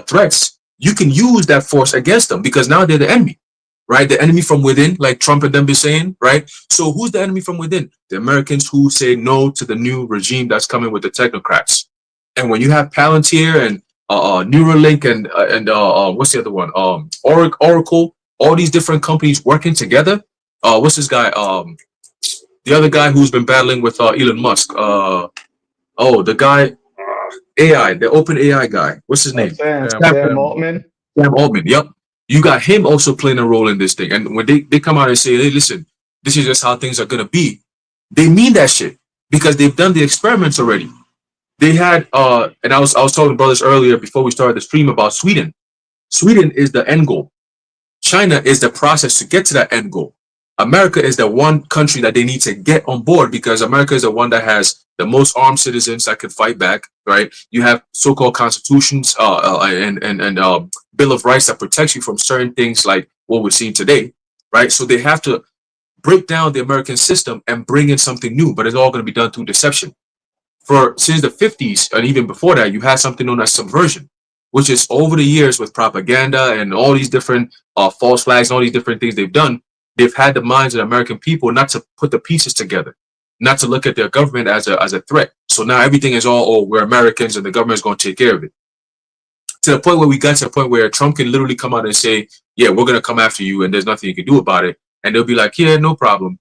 threats, you can use that force against them because now they're the enemy, right? The enemy from within, like Trump and them be saying, right? So who's the enemy from within? The Americans who say no to the new regime that's coming with the technocrats. And when you have Palantir and Neuralink and what's the other one? Oracle, all these different companies working together. What's this guy? The other guy who's been battling with Elon Musk. The guy, AI, the open AI guy. What's his name? Sam Altman. Sam Altman. Yep. You got him also playing a role in this thing. And when they come out and say, hey, listen, this is just how things are gonna be, they mean that shit because they've done the experiments already. They had and I was talking to brothers earlier before we started the stream about Sweden. Sweden is the end goal. China is the process to get to that end goal. America is the one country that they need to get on board because America is the one that has the most armed citizens that can fight back, right? You have so-called constitutions and Bill of Rights that protects you from certain things like what we're seeing today, right? So they have to break down the American system and bring in something new, but it's all going to be done through deception. Since the 50s and even before that, you had something known as subversion, which is over the years with propaganda and all these different false flags and all these different things they've done. They've had the minds of the American people not to put the pieces together, not to look at their government as a threat. So now everything is all, we're Americans and the government's going to take care of it. To the point where we got to the point where Trump can literally come out and say, yeah, we're going to come after you and there's nothing you can do about it. And they'll be like, yeah, no problem.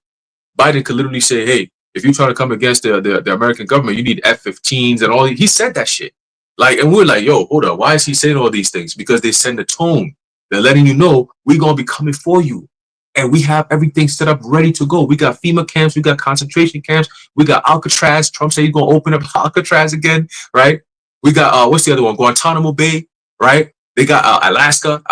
Biden could literally say, hey, if you try to come against the American government, you need F-15s and all. He said that shit. Like, and we're like, yo, hold up. Why is he saying all these things? Because they send a tone. They're letting you know we're going to be coming for you. And we have everything set up ready to go. We got FEMA camps. We got concentration camps. We got Alcatraz. Trump said he's going to open up Alcatraz again, right? We got, what's the other one? Guantanamo Bay, right? They got Alaska,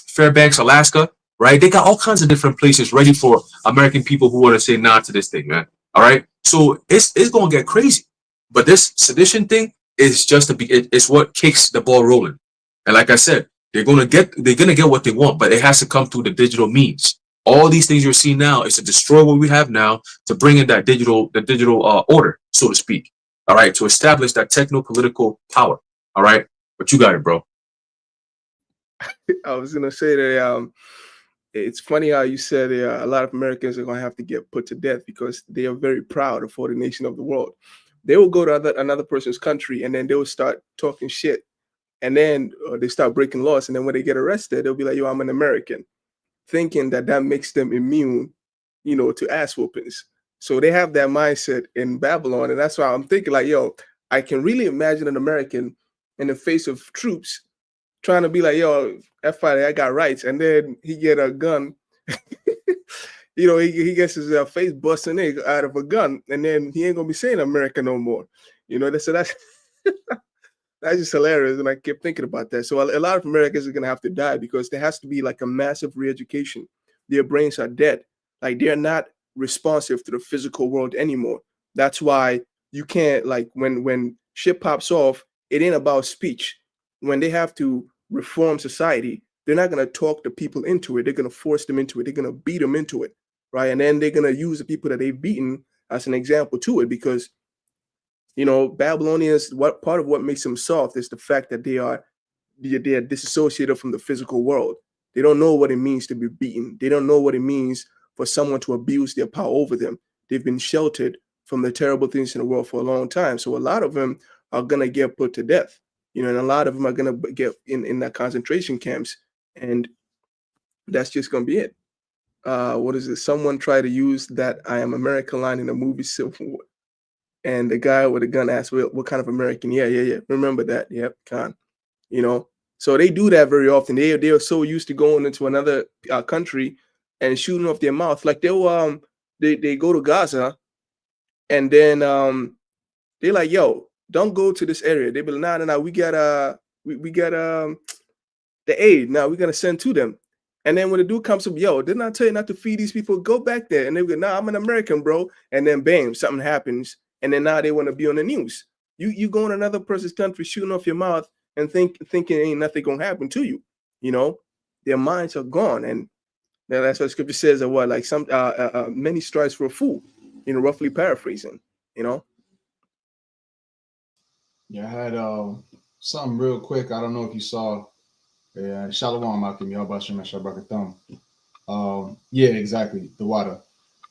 Fairbanks, Alaska, right? They got all kinds of different places ready for American people who want to say nah to this thing, man. All right? So it's going to get crazy. But this sedition thing is just it's what kicks the ball rolling. And like I said, they're gonna get what they want, but it has to come through the digital means. All these things you're seeing now is to destroy what we have now to bring in that digital order, so to speak. All right, to establish that techno-political power. All right, but you got it, bro. I was gonna say that it's funny how you said a lot of Americans are gonna have to get put to death because they are very proud of the nation of the world. They will go to another person's country and then they will start talking shit. And then they start breaking laws. And then when they get arrested, they'll be like, yo, I'm an American, thinking that makes them immune, to ass whoopings. So they have that mindset in Babylon. And that's why I'm thinking like, yo, I can really imagine an American in the face of troops trying to be like, yo, F5, I got rights. And then he get a gun. He gets his face busting out of a gun. And then he ain't going to be saying America no more. So that's... That's just hilarious. And I kept thinking about that. So a lot of Americans are going to have to die because there has to be like a massive re-education. Their brains are dead. Like they're not responsive to the physical world anymore. That's why you can't, like when shit pops off, it ain't about speech. When they have to reform society, they're not going to talk the people into it. They're going to force them into it. They're going to beat them into it. Right. And then they're going to use the people that they've beaten as an example to it because Babylonians, part of what makes them soft is the fact that they're disassociated from the physical world. They don't know what it means to be beaten. They don't know what it means for someone to abuse their power over them. They've been sheltered from the terrible things in the world for a long time. So a lot of them are going to get put to death, and a lot of them are going to get in that concentration camps. And that's just going to be it. What is it? Someone tried to use that I Am America line in the movie Civil War. And the guy with a gun asked, what kind of American? Yeah. Remember that? Yep, Khan. So they do that very often. They are so used to going into another country and shooting off their mouth. Like they go to Gaza, and then they're like, yo, don't go to this area. They be like, nah, we got we got the aid. Now we're gonna send to them. And then when the dude comes up, yo, didn't I tell you not to feed these people? Go back there. And they go, nah, I'm an American, bro. And then bam, something happens. And then now they want to be on the news. You go in another person's country shooting off your mouth and thinking ain't nothing gonna happen to you. You know, their minds are gone. And that's what scripture says that what, like some many stripes for a fool, you know, roughly paraphrasing, you know. Yeah, I had something real quick. I don't know if you saw. Shalom, Malcolm. Yahawah Shabbat. Yeah, exactly. The water,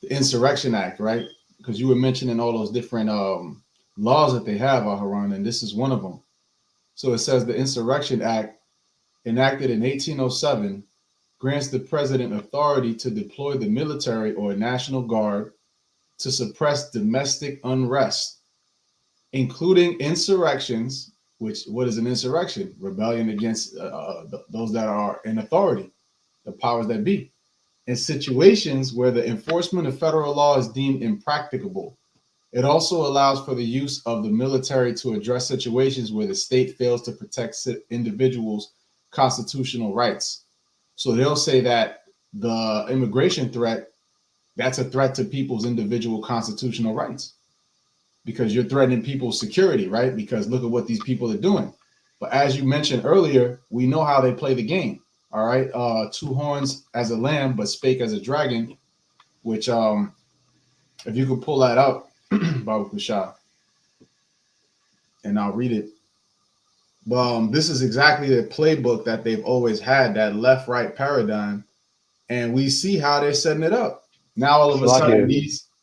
the Insurrection Act, right? Because you were mentioning all those different laws that they have, Aharon, and this is one of them. So it says the Insurrection Act, enacted in 1807, grants the president authority to deploy the military or National Guard to suppress domestic unrest, including insurrections. Which, what is an insurrection? Rebellion against those that are in authority, the powers that be, in situations where the enforcement of federal law is deemed impracticable. It also allows for the use of the military to address situations where the state fails to protect individuals' constitutional rights. So they'll say that the immigration threat, that's a threat to people's individual constitutional rights, because you're threatening people's security, right? Because look at what these people are doing. But as you mentioned earlier, we know how they play the game. All right. Two horns as a lamb, but spake as a dragon, which if you could pull that up, Baruch Bashar, and I'll read it. This is exactly the playbook that they've always had, that left-right paradigm. And we see how they're setting it up. Now all of a sudden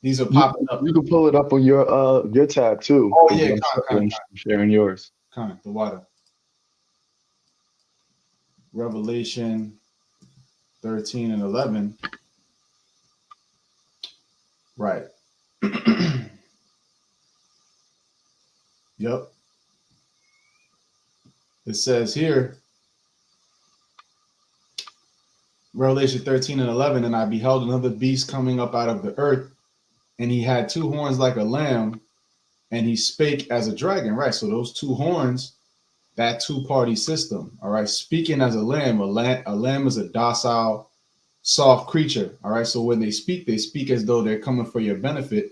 these are popping up. You can pull it up on your tab too. Oh yeah, I'm sharing yours. The water. Revelation 13 and 11. Right. Yep. It says here, Revelation 13 and 11, and I beheld another beast coming up out of the earth, and he had two horns like a lamb, and he spake as a dragon. Right. So those two horns, that two-party system. All right. Speaking as a lamb is a docile, soft creature. All right. So when they speak as though they're coming for your benefit.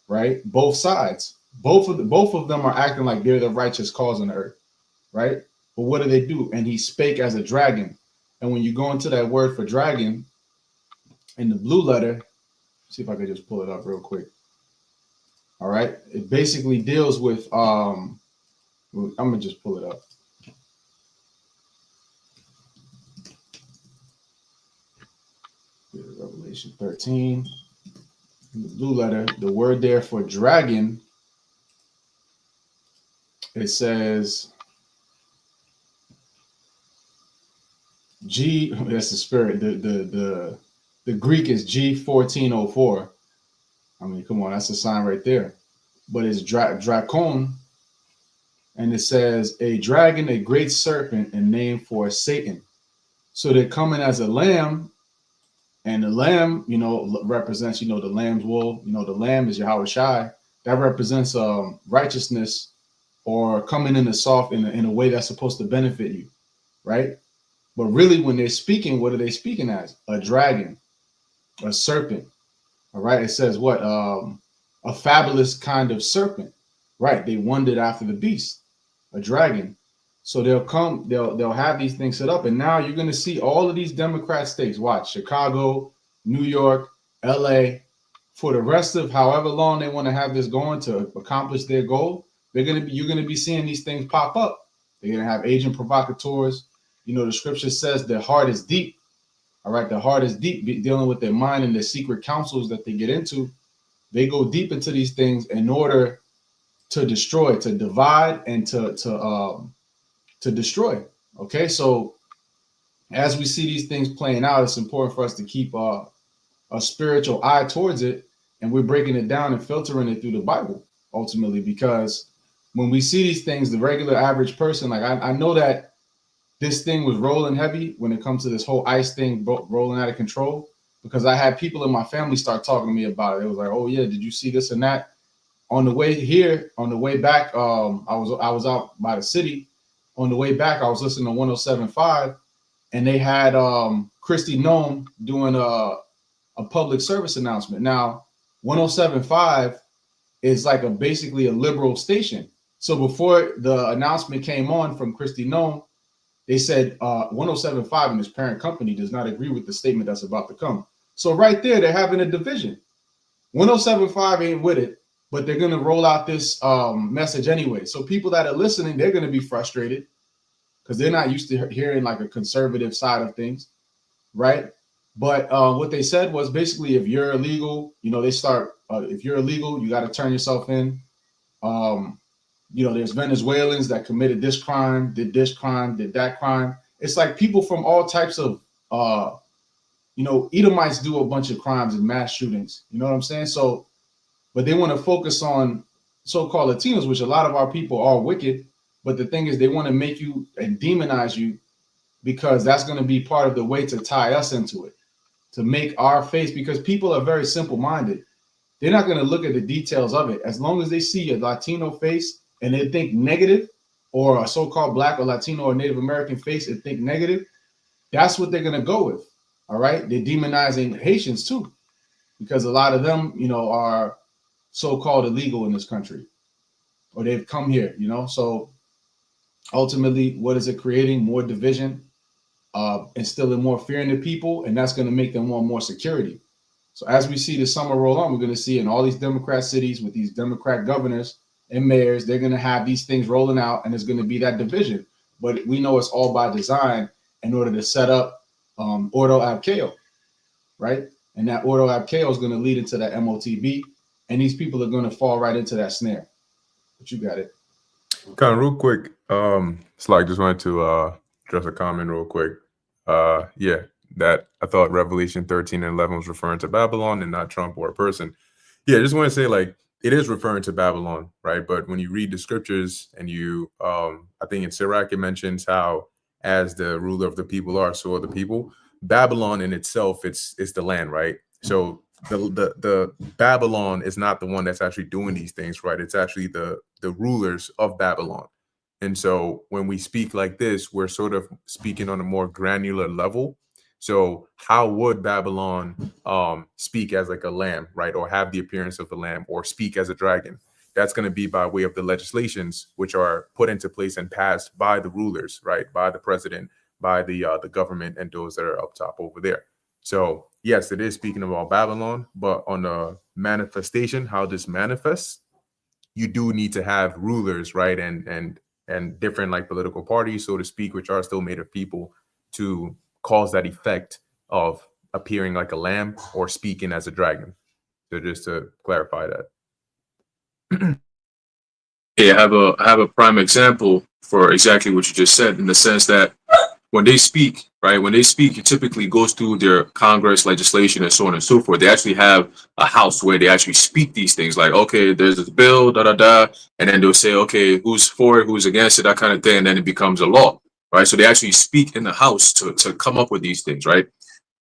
Right. Both sides. Both of them are acting like they're the righteous cause on the earth. Right. But what do? And he spake as a dragon. And when you go into that word for dragon in the blue letter, see if I could just pull it up real quick. All right. It basically deals with I'm gonna just pull it up. Revelation 13. In the blue letter, the word there for dragon, it says G, that's the spirit. The Greek is G1404. I mean, come on, that's a sign right there. But it's Dracon, and it says a dragon, a great serpent, and name for Satan. So they're coming as a lamb, and the lamb, represents, the lamb's wool. The lamb is Yahawashi. That represents righteousness, or coming in in a way that's supposed to benefit you, right? But really, when they're speaking, what are they speaking as? A dragon, a serpent. All right. It says what? A fabulous kind of serpent. Right. They wandered after the beast, a dragon. So they'll have these things set up. And now you're going to see all of these Democrat states. Watch, Chicago, New York, LA, for the rest of however long they want to have this going to accomplish their goal. You're going to be seeing these things pop up. They're going to have agent provocateurs. The scripture says their heart is deep. All right. The heart is deep, dealing with their mind and their secret counsels that they get into. They go deep into these things in order to destroy, to divide, and to destroy. Okay. So as we see these things playing out, it's important for us to keep a spiritual eye towards it. And we're breaking it down and filtering it through the Bible ultimately, because when we see these things, the regular average person, like I know that this thing was rolling heavy when it comes to this whole ICE thing rolling out of control, because I had people in my family start talking to me about it. It was like, oh yeah, did you see this and that? On the way here, on the way back, I was out by the city. On the way back, I was listening to 107.5, and they had Christy Nome doing a public service announcement. Now, 107.5 is like basically a liberal station. So before the announcement came on from Christy Nome, they said 107.5 and his parent company does not agree with the statement that's about to come. So right there, they're having a division. 107.5 ain't with it, but they're going to roll out this message anyway. So people that are listening, they're going to be frustrated because they're not used to hearing like a conservative side of things, right? But what they said was basically, if you're illegal, you know, they start, if you're illegal, you got to turn yourself in. You know, there's Venezuelans that committed this crime, did that crime. It's like people from all types of, you know, Edomites do a bunch of crimes and mass shootings. You know what I'm saying? So, but they want to focus on so-called Latinos, which a lot of our people are wicked. But the thing is, they want to make you and demonize you because that's going to be part of the way to tie us into it, to make our face, because people are very simple-minded. They're not going to look at the details of it. As long as they see a Latino face and they think negative, or a so-called Black or Latino or Native American face and think negative, that's what they're going to go with. All right. They're demonizing Haitians too, because a lot of them, you know, are so-called illegal in this country, or they've come here, you know. So ultimately, what is it creating? More division, instilling more fear in the people, and that's going to make them want more security. So as we see the summer roll on, we're going to see in all these Democrat cities with these Democrat governors and mayors, they're going to have these things rolling out, and there's going to be that division. But we know it's all by design in order to set up ordo ab chaos, right? And that ordo ab chaos is going to lead into that MOTB, and these people are going to fall right into that snare. But you got it. Kind of real quick, Sly, just wanted to address a comment real quick. Yeah, that I thought Revelation 13 and 11 was referring to Babylon and not Trump or a person. Yeah, I just want to say, like, it is referring to Babylon, right? But when you read the scriptures and you, I think in Sirach, it mentions how as the ruler of the people are, so are the people. Babylon in itself, it's the land, right? So the Babylon is not the one that's actually doing these things, right? It's actually the rulers of Babylon. And so when we speak like this, we're sort of speaking on a more granular level. So how would Babylon speak as like a lamb, right? Or have the appearance of a lamb, or speak as a dragon? That's going to be by way of the legislations which are put into place and passed by the rulers, right? By the president, by the government, and those that are up top over there. So yes, it is speaking about Babylon, but on the manifestation, how this manifests, you do need to have rulers, right? And different like political parties, so to speak, which are still made of people, to cause that effect of appearing like a lamb or speaking as a dragon. So just to clarify that. Yeah, I have a prime example for exactly what you just said, in the sense that when they speak, right, when they speak, it typically goes through their Congress legislation and so on and so forth. They actually have a house where they actually speak these things, like, okay, there's this bill, da da da, and then they'll say, okay, who's for it, who's against it, that kind of thing, and then it becomes a law, right? So they actually speak in the house to come up with these things, right?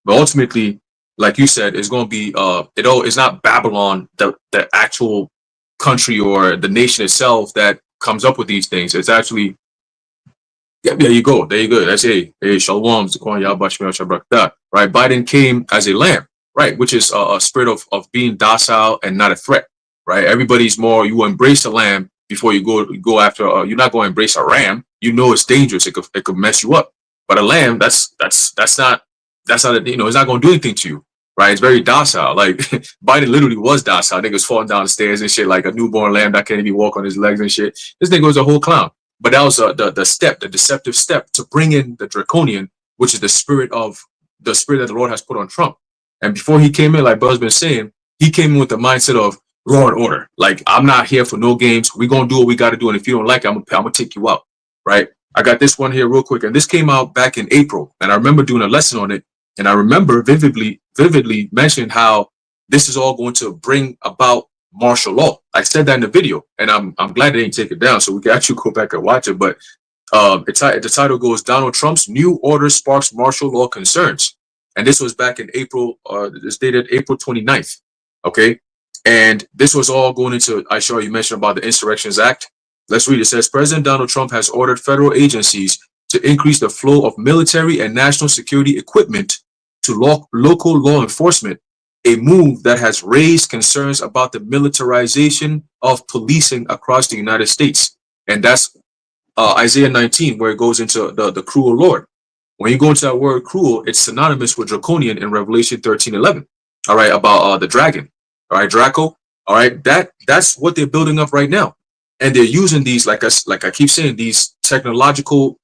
But ultimately, like you said, it's going to be it's not Babylon, the actual country or the nation itself, that comes up with these things. It's actually, yeah, there you go. That's hey, Shalom, God YAHAWAH, right? Biden came as a lamb, right? Which is a spirit of being docile and not a threat, right? Everybody's more, you embrace a lamb before you go after. You're not going to embrace a ram. You know it's dangerous. It could mess you up. But a lamb, that's not you know, it's not going to do anything to you, right? It's very docile. Like Biden literally was docile. Niggas falling down the stairs and shit, like a newborn lamb that can't even walk on his legs and shit. This nigga was a whole clown. But that was the deceptive step to bring in the draconian, which is the spirit that the Lord has put on Trump. And before he came in, like Buzz been saying, he came in with the mindset of law and order. Like, I'm not here for no games. We're going to do what we got to do. And if you don't like it, I'm going to take you out, right? I got this one here real quick. And this came out back in April. And I remember doing a lesson on it. And I remember vividly mentioning how this is all going to bring about martial law. I said that in the video, and I'm glad they didn't take it down, so we can actually go back and watch it. But The title goes, Donald Trump's new order sparks martial law concerns. And this was back in April, it's dated April 29th. Okay. And this was all going into, I saw you mentioned about the Insurrections Act. Let's read. It says, President Donald Trump has ordered federal agencies to increase the flow of military and national security equipment to local law enforcement, a move that has raised concerns about the militarization of policing across the United States. And that's Isaiah 19, where it goes into the cruel Lord. When you go into that word cruel, it's synonymous with draconian in Revelation 13:11. All right, about the dragon. All right, Draco. All right, that's what they're building up right now, and they're using these, like I keep saying, these technological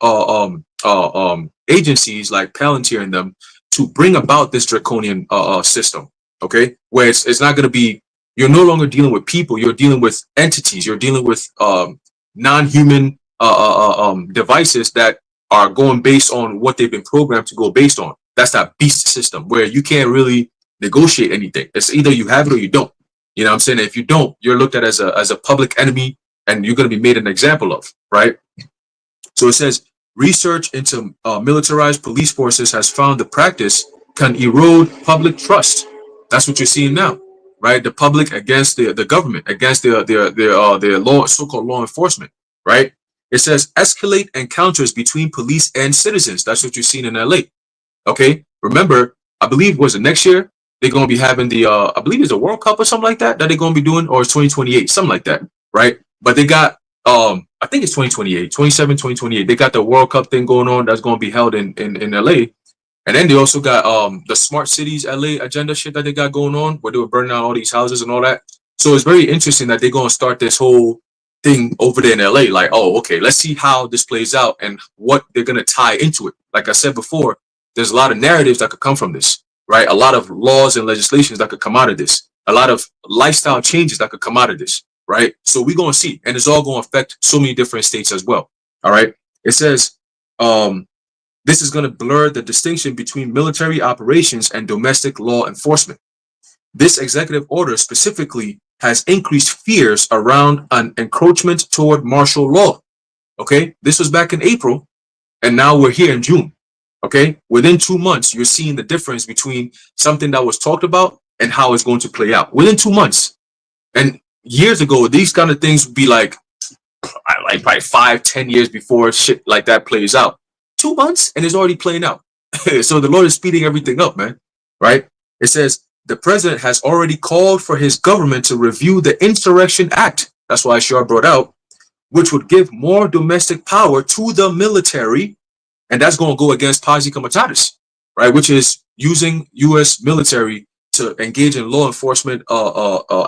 agencies like Palantir and them to bring about this draconian system. Okay, where it's not going to be, you're no longer dealing with people, you're dealing with entities, you're dealing with non-human devices that are going based on what they've been programmed to go based on. That's that beast system where you can't really negotiate anything. It's either you have it or you don't. You know what I'm saying? If you don't, you're looked at as a public enemy and you're going to be made an example of, right? So it says, research into militarized police forces has found the practice can erode public trust. That's what you're seeing now, right? The public against the government, against their law, so-called law enforcement, right? It says escalate encounters between police and citizens. That's what you're seeing in LA. Okay. Remember, I believe was it next year they're going to be having the I believe it's a World Cup or something like that they're going to be doing, or it's 2028, something like that, right? But they got I think it's 2028, 27, 2028. They got the World Cup thing going on that's going to be held in LA. And then they also got the Smart Cities LA agenda shit that they got going on, where they were burning out all these houses and all that. So it's very interesting that they're going to start this whole thing over there in LA. Like, oh, okay, let's see how this plays out and what they're going to tie into it. Like I said before, there's a lot of narratives that could come from this, right? A lot of laws and legislations that could come out of this. A lot of lifestyle changes that could come out of this, right? So we're going to see, and it's all going to affect so many different states as well. All right. It says, this is going to blur the distinction between military operations and domestic law enforcement. This executive order specifically has increased fears around an encroachment toward martial law. Okay, this was back in April, and now we're here in June. Okay, within 2 months, you're seeing the difference between something that was talked about and how it's going to play out within 2 months. And years ago, these kind of things would be like 5-10 years before shit like that plays out. 2 months and it's already playing out. So the Lord is speeding everything up, man. Right? It says the president has already called for his government to review the Insurrection Act. That's why Shar brought out, which would give more domestic power to the military. And that's going to go against Paz y Comitatus, right? Which is using U.S. military to engage in law enforcement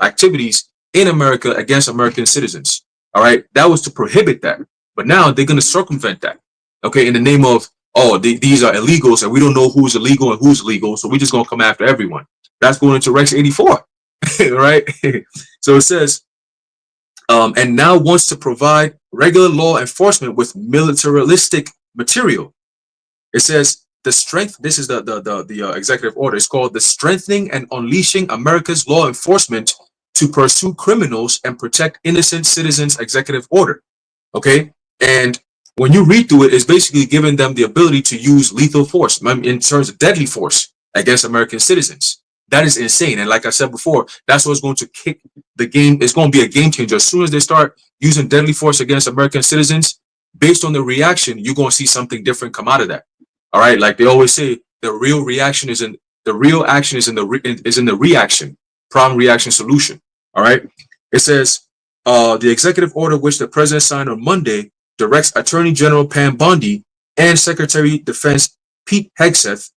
activities in America against American citizens. All right. That was to prohibit that. But now they're going to circumvent that. Okay. In the name of, these are illegals and we don't know who's illegal and who's legal. So we're just going to come after everyone. That's going into Rex 84. Right. So it says, and now wants to provide regular law enforcement with militaristic material. It says the strength. This is the executive order. It's called the Strengthening and Unleashing America's Law Enforcement to Pursue Criminals and Protect Innocent Citizens executive order. Okay. And when you read through it, it's basically giving them the ability to use lethal force in terms of deadly force against American citizens. That is insane. And like I said before, that's what's going to kick the game. It's going to be a game changer. As soon as they start using deadly force against American citizens, based on the reaction, you're going to see something different come out of that. All right. Like they always say, the real reaction is in the real action is in the reaction, problem, reaction, solution. All right. It says the executive order, which the president signed on Monday, directs Attorney General Pam Bondi and Secretary of Defense Pete Hegseth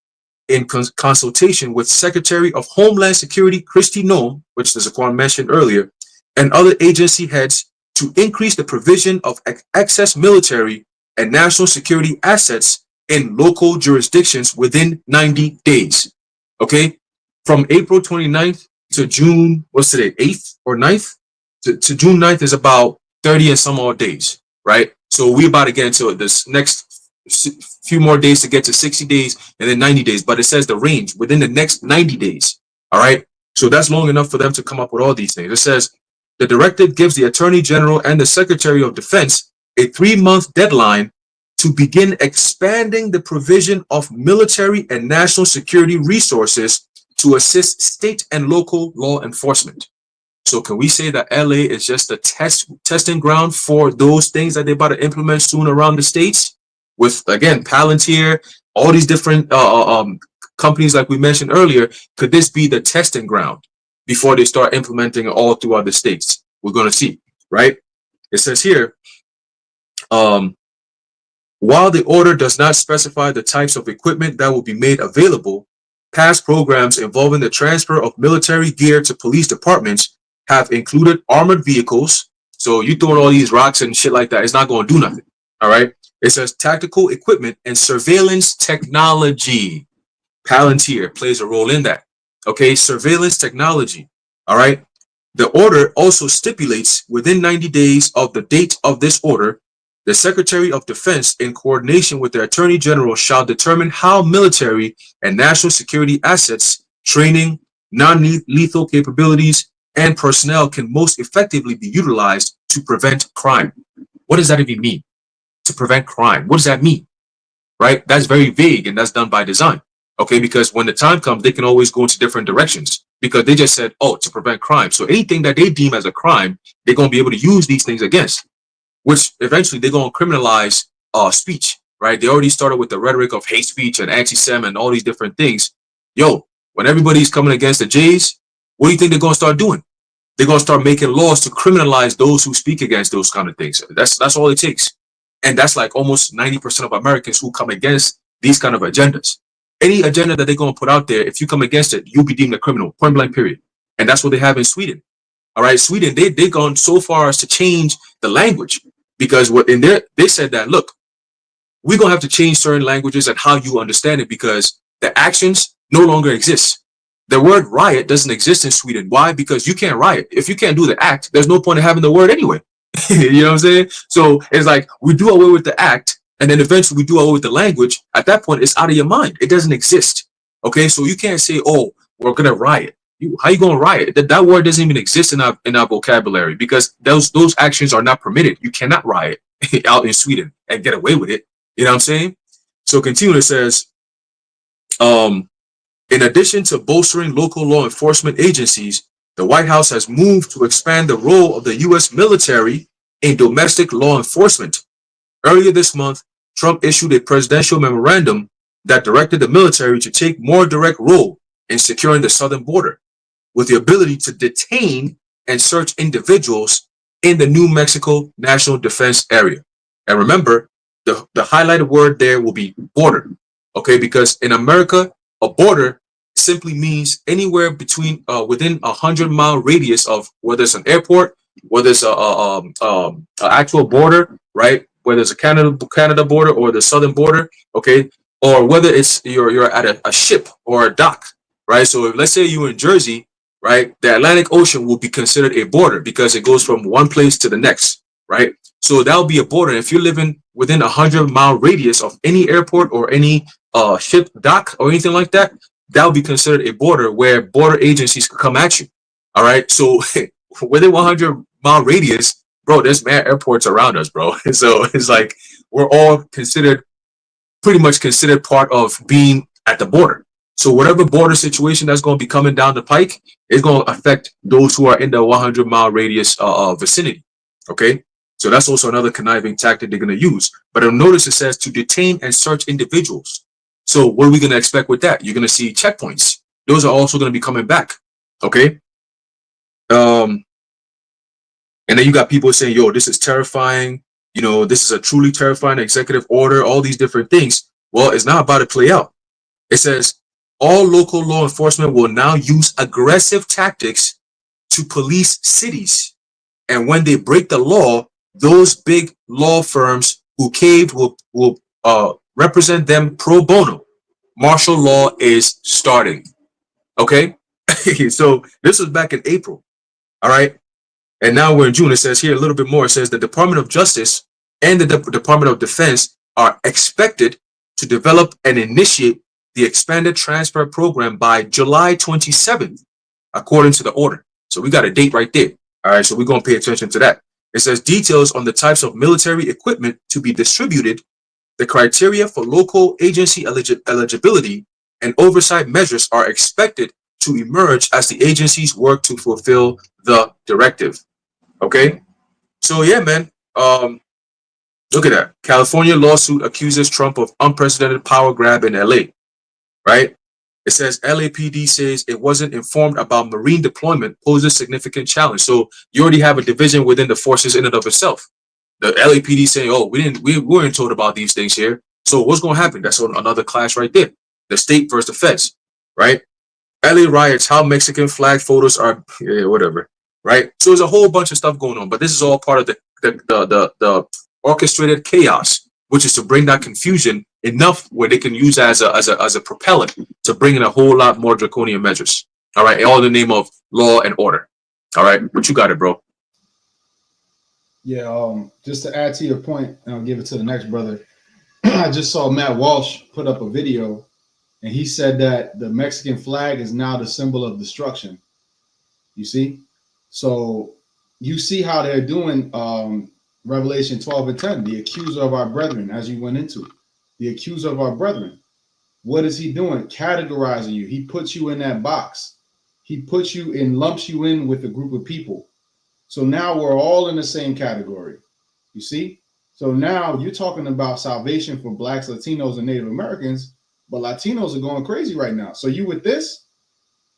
in consultation with Secretary of Homeland Security Kristi Noem, which the Zaquan mentioned earlier, and other agency heads to increase the provision of excess military and national security assets in local jurisdictions within 90 days. Okay? From April 29th to June, what's today, 8th or 9th? To June 9th is about 30 and some odd days, right? So we're about to get into this next few more days to get to 60 days and then 90 days. But it says the range within the next 90 days. All right. So that's long enough for them to come up with all these things. It says the directive gives the Attorney General and the Secretary of Defense a 3-month deadline to begin expanding the provision of military and national security resources to assist state and local law enforcement. So can we say that LA is just a testing ground for those things that they're about to implement soon around the states? With, again, Palantir, all these different companies like we mentioned earlier, could this be the testing ground before they start implementing it all throughout the states? We're going to see, right? It says here, while the order does not specify the types of equipment that will be made available, past programs involving the transfer of military gear to police departments have included armored vehicles. So you throwing all these rocks and shit like that, it's not going to do nothing. All right. It says tactical equipment and surveillance technology. Palantir plays a role in that. Okay. Surveillance technology. All right. The order also stipulates within 90 days of the date of this order, the Secretary of Defense, in coordination with the Attorney General, shall determine how military and national security assets, training, non-lethal capabilities, and personnel can most effectively be utilized to prevent crime. What does that even mean? To prevent crime. What does that mean? Right? That's very vague, and that's done by design. Okay, because when the time comes, they can always go into different directions because they just said, oh, to prevent crime. So anything that they deem as a crime, they're going to be able to use these things against, which eventually they're going to criminalize speech, right? They already started with the rhetoric of hate speech and anti-Sem and all these different things. Yo, when everybody's coming against the Jays, what do you think they're going to start doing? They're going to start making laws to criminalize those who speak against those kind of things. That's all it takes. And that's like almost 90% of Americans who come against these kind of agendas. Any agenda that they're going to put out there, if you come against it, you'll be deemed a criminal, point blank, period. And that's what they have in Sweden. All right, Sweden, they've gone so far as to change the language because what in there, they said that, look, we're going to have to change certain languages and how you understand it because the actions no longer exist. The word riot doesn't exist in Sweden. Why? Because you can't riot. If you can't do the act, there's no point in having the word anyway. You know what I'm saying? So it's like we do away with the act and then eventually we do away with the language. At that point, it's out of your mind. It doesn't exist. Okay, so you can't say, oh, we're going to riot. How you going to riot? That word doesn't even exist in our vocabulary because those actions are not permitted. You cannot riot out in Sweden and get away with it. You know what I'm saying? So continue, it says, in addition to bolstering local law enforcement agencies, the White House has moved to expand the role of the U.S. military in domestic law enforcement. Earlier this month, Trump issued a presidential memorandum that directed the military to take more direct role in securing the southern border, with the ability to detain and search individuals in the New Mexico National Defense Area. And remember, the highlighted word there will be border, okay? Because in America, a border simply means anywhere between within 100-mile radius of whether it's an airport, whether it's a actual border, right? Whether it's a Canada border or the southern border, okay? Or whether it's you're at a ship or a dock, right? So if, let's say you're in Jersey, right? The Atlantic Ocean will be considered a border because it goes from one place to the next, right? So that'll be a border. If you're living within 100-mile radius of any airport or any ship dock or anything like that, that'll be considered a border where border agencies could come at you. All right. So within 100-mile radius, bro, there's mad airports around us, bro. So it's like we're all pretty much considered part of being at the border. So whatever border situation that's going to be coming down the pike is going to affect those who are in the 100-mile radius vicinity. Okay. So that's also another conniving tactic they're going to use. But notice it says to detain and search individuals. So what are we going to expect with that? You're going to see checkpoints. Those are also going to be coming back. Okay. And then you got people saying, yo, this is terrifying. You know, this is a truly terrifying executive order, all these different things. Well, it's not about to play out. It says all local law enforcement will now use aggressive tactics to police cities. And when they break the law, those big law firms who caved will represent them pro bono. Martial law is starting. Okay. So this was back in April. All right. And now we're in June. It says here a little bit more. It says the Department of Justice and the Department of Defense are expected to develop and initiate the expanded transfer program by July 27th, according to the order. So we got a date right there. All right. So we're going to pay attention to that. It says details on the types of military equipment to be distributed, The criteria for local agency eligibility and oversight measures are expected to emerge as the agencies work to fulfill the directive. Okay, so yeah, man. Look at that. California lawsuit accuses Trump of unprecedented power grab in LA. Right? It says LAPD says it wasn't informed about Marine deployment poses significant challenge. So you already have a division within the forces in and of itself. The LAPD saying, "Oh, we weren't told about these things here." So what's going to happen? That's another clash right there. The state versus the feds, right? LA riots, how Mexican flag photos are, yeah, whatever, right? So there's a whole bunch of stuff going on, but this is all part of the orchestrated chaos, which is to bring that confusion enough where they can use as a propellant to bring in a whole lot more draconian measures. All right, all in the name of law and order. All right, but you got it, bro. Yeah, just to add to your point, and I'll give it to the next brother. I just saw Matt Walsh put up a video, and he said that the Mexican flag is now the symbol of destruction. You see? So you see how they're doing Revelation 12 and 10, the accuser of our brethren, as you went into. The accuser of our brethren. What is he doing? Categorizing you. He puts you in that box. He puts you in, lumps you in with a group of people. So now we're all in the same category. You see? So now you're talking about salvation for blacks, Latinos, and Native Americans, but Latinos are going crazy right now. So you with this?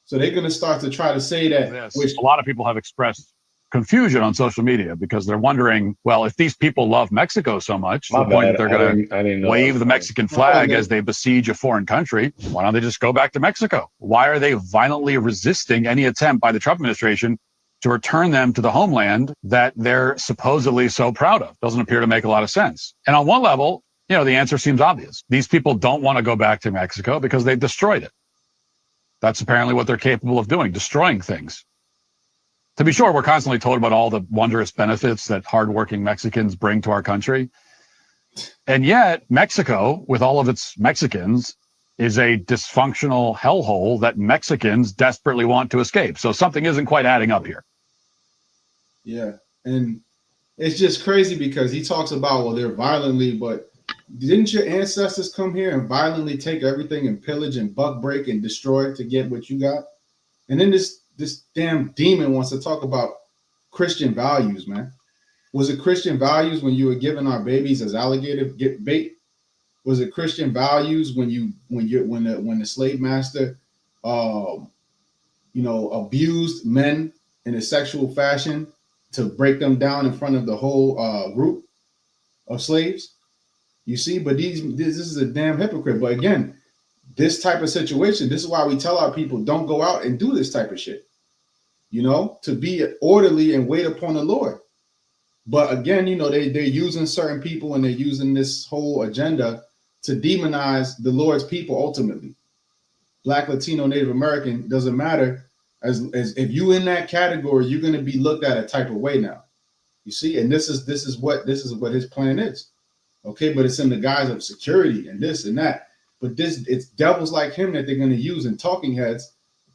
So they're going to start to try to say that. A lot of people have expressed confusion on social media because they're wondering, well, if these people love Mexico so much, to the point that they're going to wave the Mexican flag as they besiege a foreign country, why don't they just go back to Mexico? Why are they violently resisting any attempt by the Trump administration to return them to the homeland that they're supposedly so proud of? Doesn't appear to make a lot of sense. And on one level, you know, the answer seems obvious. These people don't want to go back to Mexico because they destroyed it. That's apparently what they're capable of doing, destroying things. To be sure, we're constantly told about all the wondrous benefits that hardworking Mexicans bring to our country. And yet, Mexico, with all of its Mexicans, is a dysfunctional hellhole that Mexicans desperately want to escape. So something isn't quite adding up here. Yeah. And it's just crazy because he talks about, well, they're violently, but didn't your ancestors come here and violently take everything and pillage and buck break and destroy to get what you got? And then this damn demon wants to talk about Christian values, man. Was it Christian values when you were giving our babies as alligator bait? Was it Christian values when the slave master abused men in a sexual fashion to break them down in front of the whole group of slaves? You see, but this is a damn hypocrite. But again, this type of situation, this is why we tell our people, don't go out and do this type of shit, to be orderly and wait upon the Lord. But again, they're using certain people and they're using this whole agenda to demonize the Lord's people ultimately. Black, Latino, Native American, doesn't matter. As if you in that category, you're going to be looked at a type of way now. You see, and this is what his plan is. Okay, but it's in the guise of security and this and that. But it's devils like him that they're going to use in talking heads,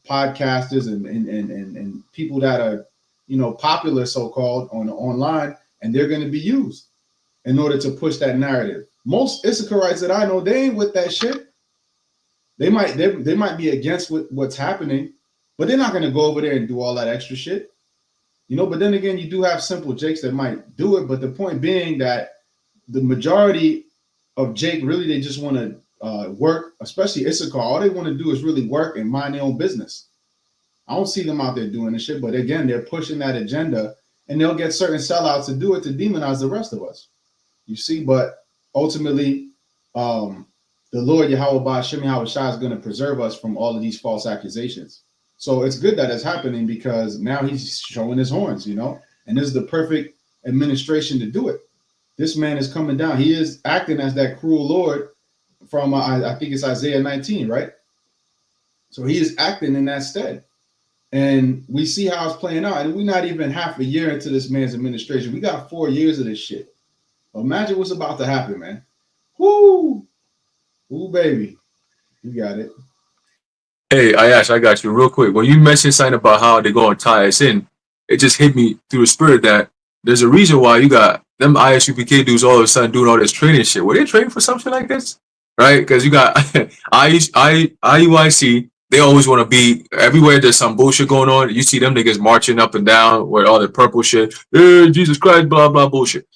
podcasters, and people that are, popular so-called online, and they're going to be used in order to push that narrative. Most Issacharites that I know, they ain't with that shit. They might be against what's happening, but they're not going to go over there and do all that extra shit. But then again, you do have simple Jakes that might do it. But the point being that the majority of Jake, really, they just want to work, especially Issachar. All they want to do is really work and mind their own business. I don't see them out there doing this shit, but again, they're pushing that agenda, and they'll get certain sellouts to do it to demonize the rest of us. You see, but ultimately, the Lord YAHAWAH Shem Yahawashi is going to preserve us from all of these false accusations. So it's good that it's happening because now he's showing his horns, and this is the perfect administration to do it. This man is coming down. He is acting as that cruel Lord from, I think it's Isaiah 19, right? So he is acting in that stead. And we see how it's playing out. And we're not even half a year into this man's administration. We got 4 years of this shit. Imagine what's about to happen, man. Woo! Ooh, baby. You got it. Hey, Ayash, I got you real quick. When you mentioned something about how they're going to tie us in, it just hit me through the spirit that there's a reason why you got them ISUPK dudes all of a sudden doing all this training shit. Were they training for something like this? Right? Because you got IUIC, they always want to be everywhere there's some bullshit going on. You see them niggas marching up and down with all the purple shit. Hey, Jesus Christ, blah, blah, bullshit.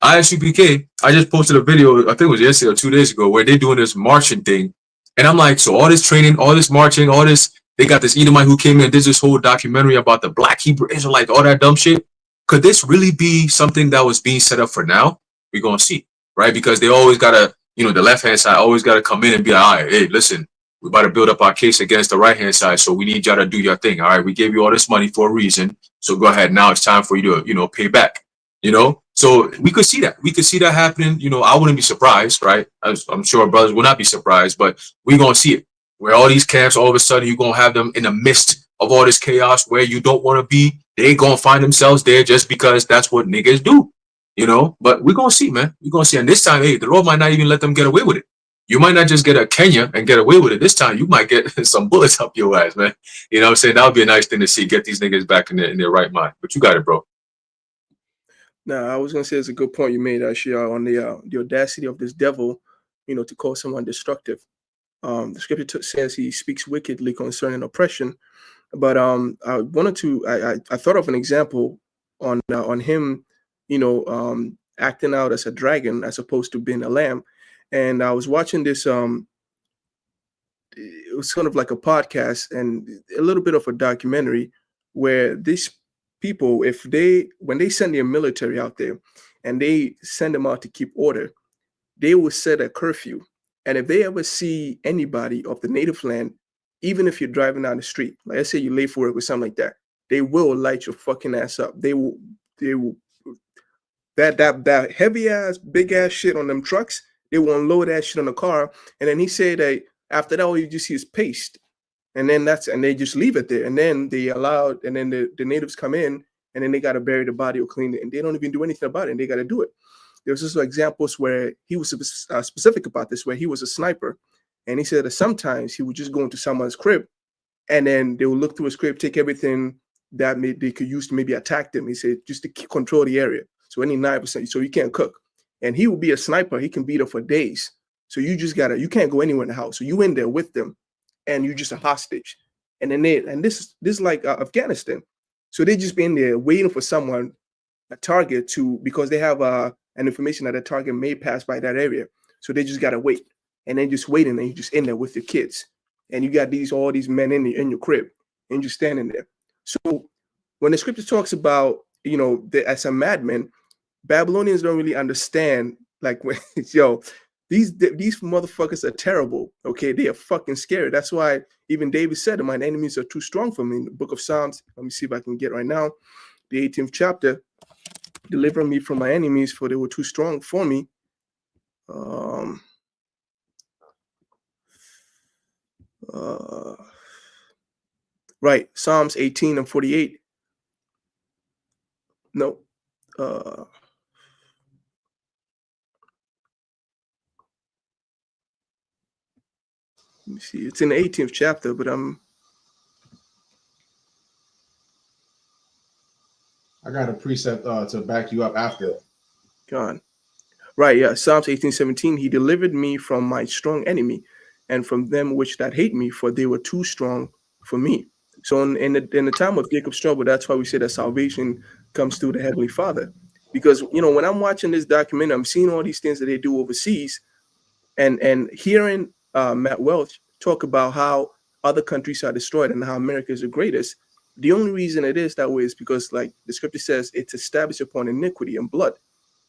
ISUPK, I just posted a video, I think it was yesterday or 2 days ago, where they're doing this marching thing. And I'm like, so all this training, all this marching, all this, they got this Edomite who came in and did this whole documentary about the Black Hebrew Israelites, all that dumb shit. Could this really be something that was being set up for now? We're going to see, right? Because they always got to, you know, the left-hand side always got to come in and be like, all right, hey, listen, we about to build up our case against the right-hand side, so we need y'all to do your thing, all right? We gave you all this money for a reason, so go ahead. Now it's time for you to, you know, pay back, you know? So we could see that. We could see that happening. You know, I wouldn't be surprised, right? I'm sure brothers will not be surprised, but we're going to see it. Where all these camps, all of a sudden, you're going to have them in the midst of all this chaos where you don't want to be. They going to find themselves there just because that's what niggas do, you know? But we're going to see, man. We're going to see. And this time, hey, the Lord might not even let them get away with it. You might not just get a Kenya and get away with it. This time, you might get some bullets up your ass, man. You know what I'm saying? That would be a nice thing to see. Get these niggas back in their right mind. But you got it, bro. Now, I was going to say it's a good point you made, actually, on the audacity of this devil, you know, to call someone destructive. The scripture says he speaks wickedly concerning oppression. But I wanted to, I thought of an example on him, you know, acting out as a dragon as opposed to being a lamb. And I was watching this, it was kind of like a podcast and a little bit of a documentary where these people, when they send their military out there and they send them out to keep order, they will set a curfew. And if they ever see anybody of the native land, even if you're driving down the street, like let's say you late for work or something like that, they will light your fucking ass up. They will that heavy ass, big ass shit on them trucks, they will unload that shit on the car. And then he said that after that, all you just see is paste. And then they just leave it there. And then and then the natives come in and then they got to bury the body or clean it. And they don't even do anything about it. And they got to do it. There's also examples where he was specific about this, where he was a sniper. And he said that sometimes he would just go into someone's crib and then they would look through his crib, take everything that they could use to maybe attack them. He said, just to control the area. So any 9%, so you can't cook. And he will be a sniper. He can be there for days. So you can't go anywhere in the house. So you in there with them and you're just a hostage. And then this is like Afghanistan. So they just be in there waiting for someone, a target because they have an information that a target may pass by that area. So they just got to wait. And then just waiting and you just in there with your kids. And you got all these men in your crib and you're standing there. So when the scripture talks about, you know, as a madman, Babylonians don't really understand, like, when these motherfuckers are terrible. Okay, they are fucking scary. That's why even David said, "My enemies are too strong for me." In the book of Psalms, let me see if I can get right now, the 18th chapter. Deliver me from my enemies, for they were too strong for me. Right, Psalms 18 and 48. No. Let me see. It's in the 18th chapter, but I got a precept to back you up after. God. Right, yeah. Psalms 18:17. He delivered me from my strong enemy, and from them which that hate me, for they were too strong for me. So in the time of Jacob's trouble, that's why we say that salvation comes through the Heavenly Father. Because, you know, when I'm watching this documentary, I'm seeing all these things that they do overseas, and hearing Matt Welch talk about how other countries are destroyed and how America is the greatest. The only reason it is that way is because, like the scripture says, it's established upon iniquity and blood.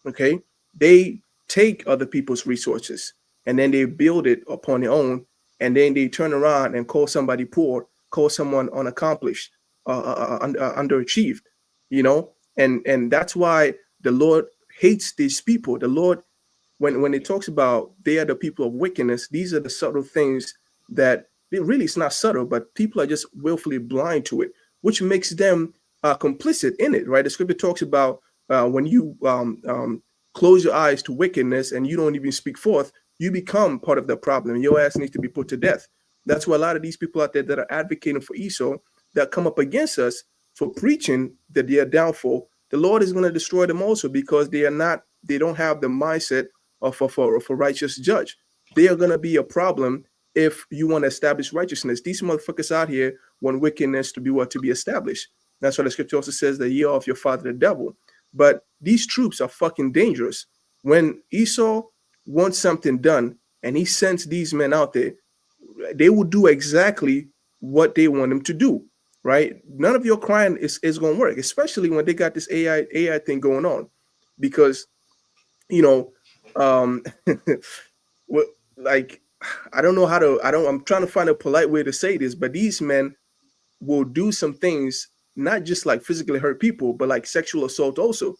Okay, they take other people's resources and then they build it upon their own, and then they turn around and call somebody poor, call someone unaccomplished, underachieved, you know, and that's why the Lord hates these people. The Lord, when it talks about they are the people of wickedness, these are the subtle things that really, it's not subtle, but people are just willfully blind to it, which makes them complicit in it, right? The scripture talks about when you close your eyes to wickedness and you don't even speak forth, you become part of the problem. Your ass needs to be put to death. That's why a lot of these people out there that are advocating for Esau, that come up against us for preaching that their downfall, the Lord is going to destroy them also, because they don't have the mindset of a righteous judge. They are going to be a problem if you want to establish righteousness. These motherfuckers out here want wickedness to be established. That's why the scripture also says that ye are of your father the devil. But these troops are fucking dangerous. When Esau wants something done and he sends these men out there, they will do exactly what they want them to do, right? None of your crying is going to work, especially when they got this AI thing going on, because, you know, like, I don't know how to, I'm trying to find a polite way to say this, but these men will do some things, not just like physically hurt people, but like sexual assault also.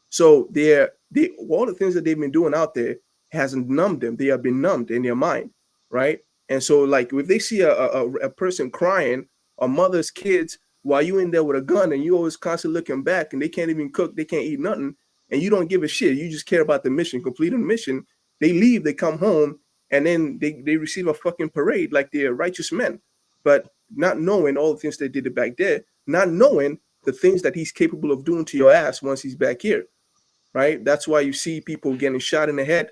So all the things that they've been doing out there hasn't numbed them. They have been numbed in their mind, right? And so, like, if they see a person crying, a mother's kids, while you in there with a gun, and you always constantly looking back, and they can't even cook, they can't eat nothing, and you don't give a shit, you just care about the mission, completing the mission. They leave, they come home, and then they receive a fucking parade like they're righteous men, but not knowing all the things they did back there, not knowing the things that he's capable of doing to your ass once he's back here, right? That's why you see people getting shot in the head.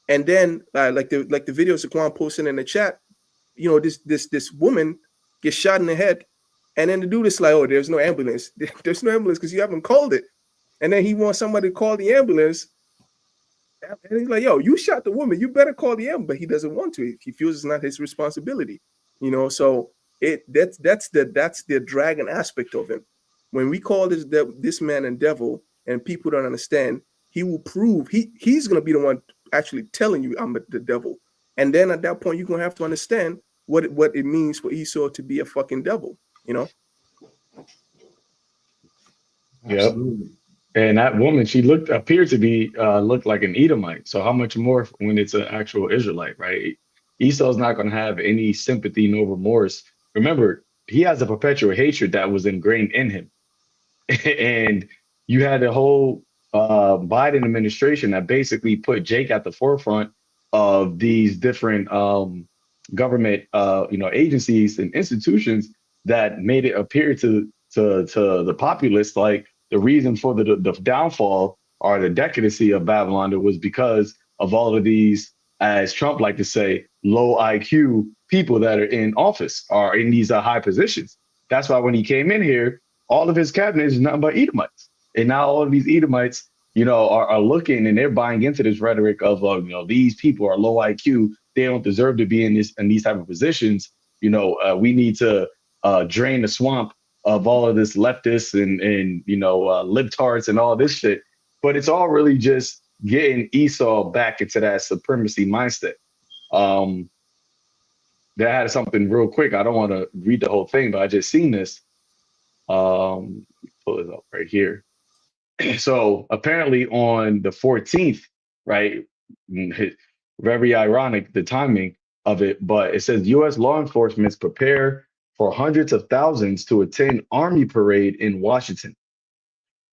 And then like the videos that Kwan posting in the chat, you know, this woman gets shot in the head, and then the dude is like, oh, there's no ambulance. There's no ambulance because you haven't called it. And then he wants somebody to call the ambulance. And he's like, yo, you shot the woman, you better call the ambulance. But he doesn't want to. He feels it's not his responsibility. You know, so that's the dragon aspect of him. When we call this man a devil and people don't understand, he will prove he's gonna be the one actually telling you I'm the devil. And then at that point, you're gonna have to understand what it means for Esau to be a fucking devil, you know? Absolutely. Yep. And that woman, she appeared to be looked like an Edomite. So how much more when it's an actual Israelite, right? Esau's not going to have any sympathy, no remorse. Remember, he has a perpetual hatred that was ingrained in him. And you had the whole Biden administration that basically put Jake at the forefront of these different government agencies and institutions that made it appear to the populace like the reason for the downfall or the decadency of Babylon was because of all of these, as Trump liked to say, low IQ people that are in office or in these high positions. That's why when he came in here, all of his cabinet is nothing but Edomites. And now all of these Edomites, are looking and they're buying into this rhetoric of, these people are low IQ. They don't deserve to be in these type of positions. We need to drain the swamp of all of this leftists and libtards and all this shit. But it's all really just getting Esau back into that supremacy mindset. That had something real quick. I don't want to read the whole thing, but I just seen this. Pull it up right here. So apparently on the 14th, right? Very ironic, the timing of it, but it says U.S. law enforcement prepare for hundreds of thousands to attend Army parade in Washington.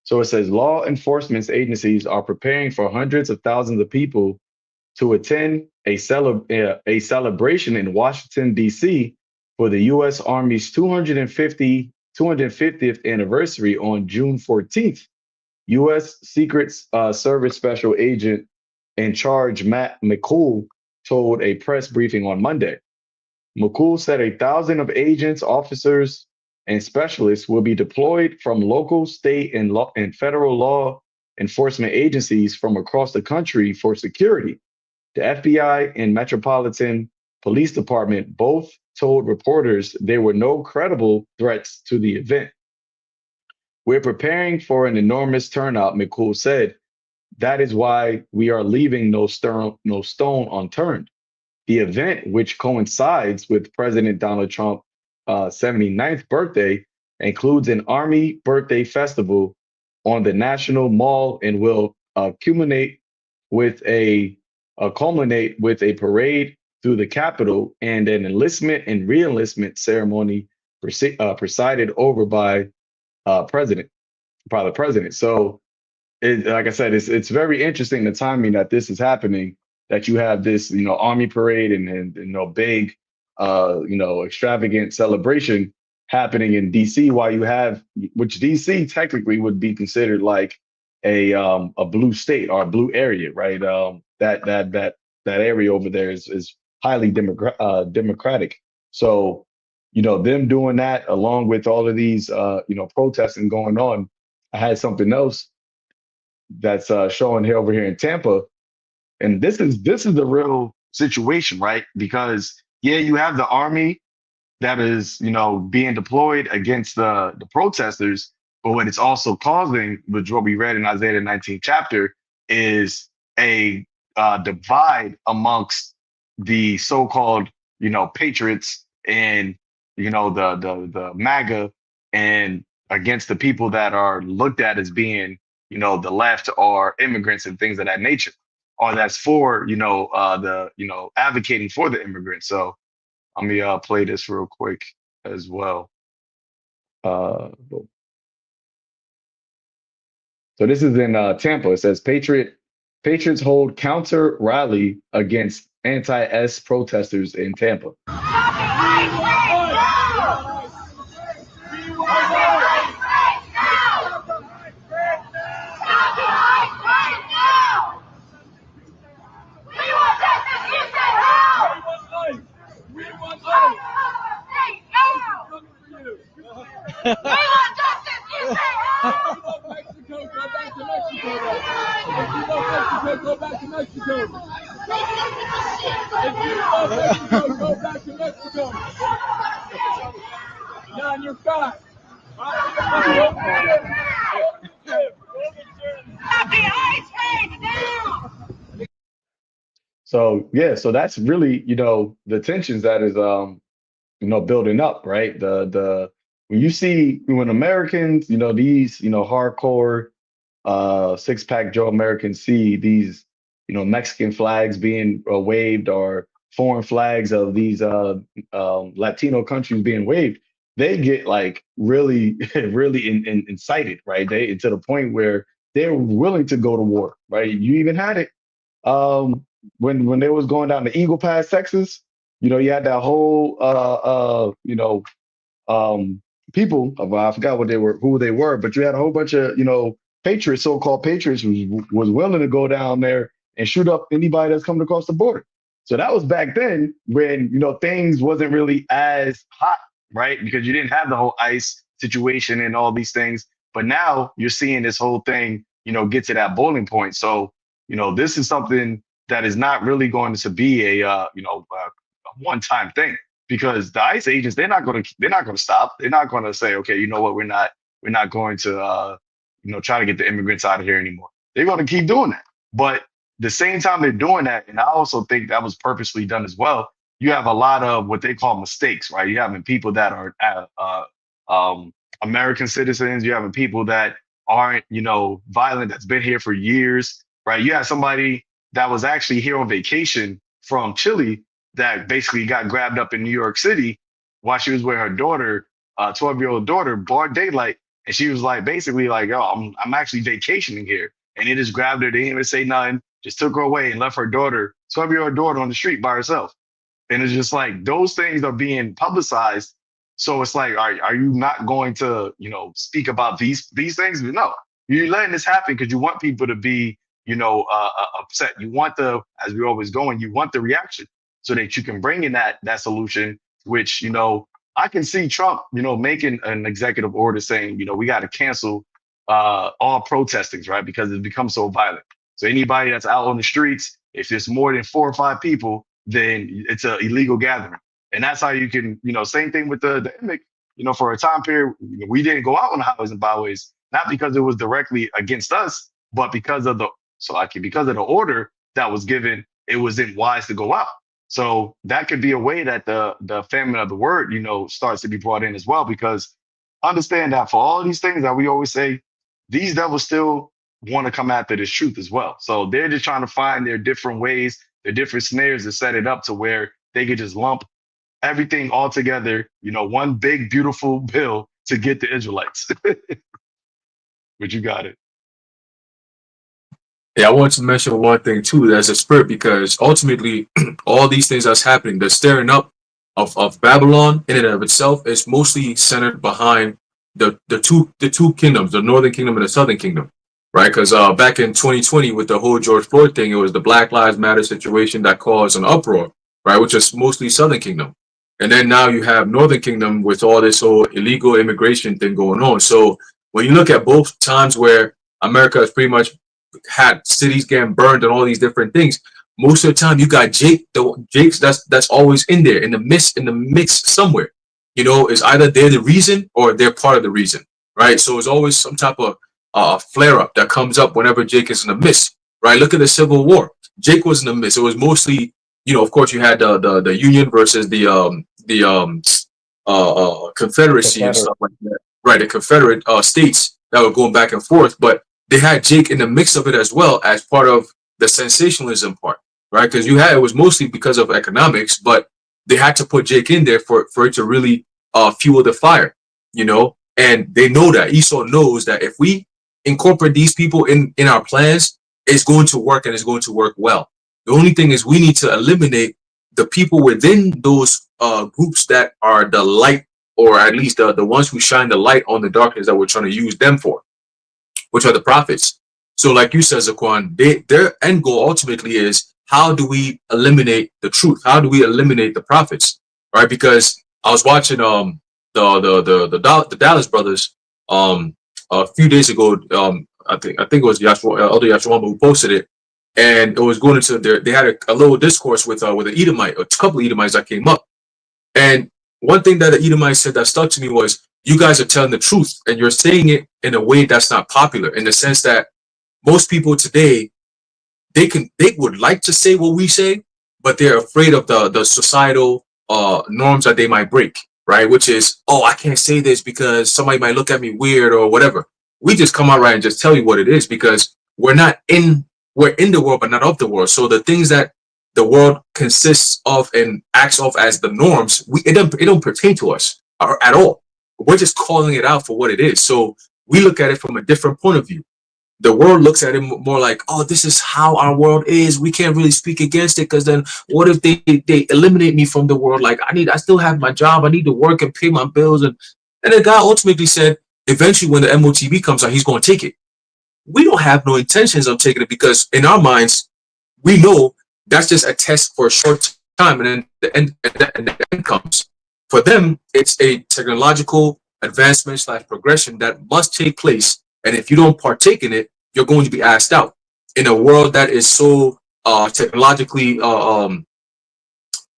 So it says law enforcement agencies are preparing for hundreds of thousands of people to attend a celebration in Washington, D.C. for the U.S. Army's 250th anniversary on June 14th. U.S. Secret Service Special Agent in charge Matt McCool told a press briefing on Monday. McCool said 1,000 of agents, officers, and specialists will be deployed from local, state, and federal law enforcement agencies from across the country for security. The FBI and Metropolitan Police Department both told reporters there were no credible threats to the event. We're preparing for an enormous turnout, McCool said. That is why we are leaving no stone unturned. The event, which coincides with President Donald Trump's 79th birthday, includes an Army birthday festival on the National Mall and will culminate with a parade through the Capitol and an enlistment and re-enlistment ceremony presided over by the president. So, like I said, it's very interesting the timing that this is happening. That you have this, Army parade and big, extravagant celebration happening in DC, while you have, which DC technically would be considered like a blue state or a blue area, right? That area over there is highly democratic. So, them doing that along with all of these protesting going on. I had something else that's showing here over here in Tampa, and this is the real situation, right? Because yeah, you have the army that is, being deployed against the protesters. But what it's also causing, which what we read in Isaiah the 19th chapter, is a divide amongst the so-called, patriots and the MAGA, and against the people that are looked at as being, the left or immigrants and things of that nature, or that's for, advocating for the immigrants. So let me play this real quick as well. So this is in Tampa. It says Patriots hold counter rally against anti-S protesters in Tampa. Go back to Mexico. If you love Mexico, go back to Mexico. Yeah, and you're fat. So yeah, so that's really, the tensions that is building up, right? The when Americans, these, hardcore six-pack Joe Americans see these, Mexican flags being waved, or foreign flags of these Latino countries being waved, they get like really, really incited, right? They, to the point where they're willing to go to war, right? You even had it when they was going down to Eagle Pass, Texas. You had that whole people, I forgot who they were, but you had a whole bunch of patriots, so-called patriots, who was willing to go down there and shoot up anybody that's coming across the border. So that was back then when things wasn't really as hot, right? Because you didn't have the whole ICE situation and all these things. But now you're seeing this whole thing, get to that boiling point. So this is something that is not really going to be a one-time thing, because the ICE agents, they're not going to stop. They're not going to say, okay, you know what, we're not going to try to get the immigrants out of here anymore. They're going to keep doing that. But the same time they're doing that, and I also think that was purposely done as well, you have a lot of what they call mistakes, right? You're having people that are American citizens. You're having people that aren't, violent, that's been here for years, right? You have somebody that was actually here on vacation from Chile that basically got grabbed up in New York City while she was with her daughter, 12-year-old daughter, broad daylight. And she was like, basically like, oh, I'm actually vacationing here. And they just grabbed her. They didn't even say nothing, just took her away and left her daughter, 12-year-old daughter, on the street by herself. And it's just like, those things are being publicized. So it's like, are you not going to, speak about these things? No, you're letting this happen because you want people to be, upset. You want as we always going, you want the reaction so that you can bring in that solution, which, I can see Trump, making an executive order saying, we got to cancel all protestings, right? Because it's become so violent. So anybody that's out on the streets, if there's more than 4 or 5 people, then it's an illegal gathering. And that's how you can, same thing with the emic, for a time period, we didn't go out on the highways and byways, not because it was directly against us, but because of the order that was given, it wasn't wise to go out. So that could be a way that the famine of the word, starts to be brought in as well, because understand that for all these things that we always say, these devils still want to come after this truth as well. So they're just trying to find their different ways, their different snares to set it up to where they could just lump everything all together, one big, beautiful bill to get the Israelites. But you got it. Yeah, I want to mention one thing too, that's a spirit, because ultimately all these things that's happening, they're stirring up of Babylon in and of itself is mostly centered behind the two kingdoms, the northern kingdom and the southern kingdom, right? Because back in 2020 with the whole George Floyd thing, it was the Black Lives Matter situation that caused an uproar, right? Which is mostly southern kingdom. And then now you have northern kingdom with all this whole illegal immigration thing going on. So when you look at both times where America has pretty much had cities getting burned and all these different things, most of the time you got Jake's that's always in there in the mix somewhere. You know, is either they're the reason or they're part of the reason, right? So it's always some type of flare up that comes up whenever Jake is in the midst, right? Look at the Civil War. Jake was in the midst. It was mostly, you know, of course you had the Union versus the Confederacy and stuff like that, right? The Confederate states that were going back and forth, but they had Jake in the mix of it as well as part of the sensationalism part, right? Because it was mostly because of economics, but they had to put Jake in there for it to really fuel the fire, you know? And they know that. Esau knows that if we incorporate these people in our plans, it's going to work and it's going to work well. The only thing is we need to eliminate the people within those groups that are the light, or at least the ones who shine the light on the darkness that we're trying to use them for, which are the prophets. So like you said, Zaquan, their end goal ultimately is, how do we eliminate the truth? How do we eliminate the prophets? Right? Because I was watching the Dallas brothers a few days ago. I think it was Elder Yashua who posted it, and it was going into they had a little discourse with an Edomite, a couple of Edomites that came up. And one thing that the Edomite said that stuck to me was, you guys are telling the truth and you're saying it in a way that's not popular, in the sense that most people today, they would like to say what we say, but they're afraid of the societal norms that they might break, right? Which is, oh, I can't say this because somebody might look at me weird or whatever. We just come out right and just tell you what it is, because we're in the world, but not of the world. So the things that the world consists of and acts of as the norms, it don't pertain to us at all. We're just calling it out for what it is. So we look at it from a different point of view. The world looks at it more like, oh, this is how our world is. We can't really speak against it, because then what if they eliminate me from the world? Like I still have my job. I need to work and pay my bills. And the guy ultimately said, eventually when the MOTB comes out, he's going to take it. We don't have no intentions of taking it, because in our minds, we know that's just a test for a short time, and then the end comes. For them, it's a technological advancement / progression that must take place. And if you don't partake in it, you're going to be asked out. In a world that is so technologically, I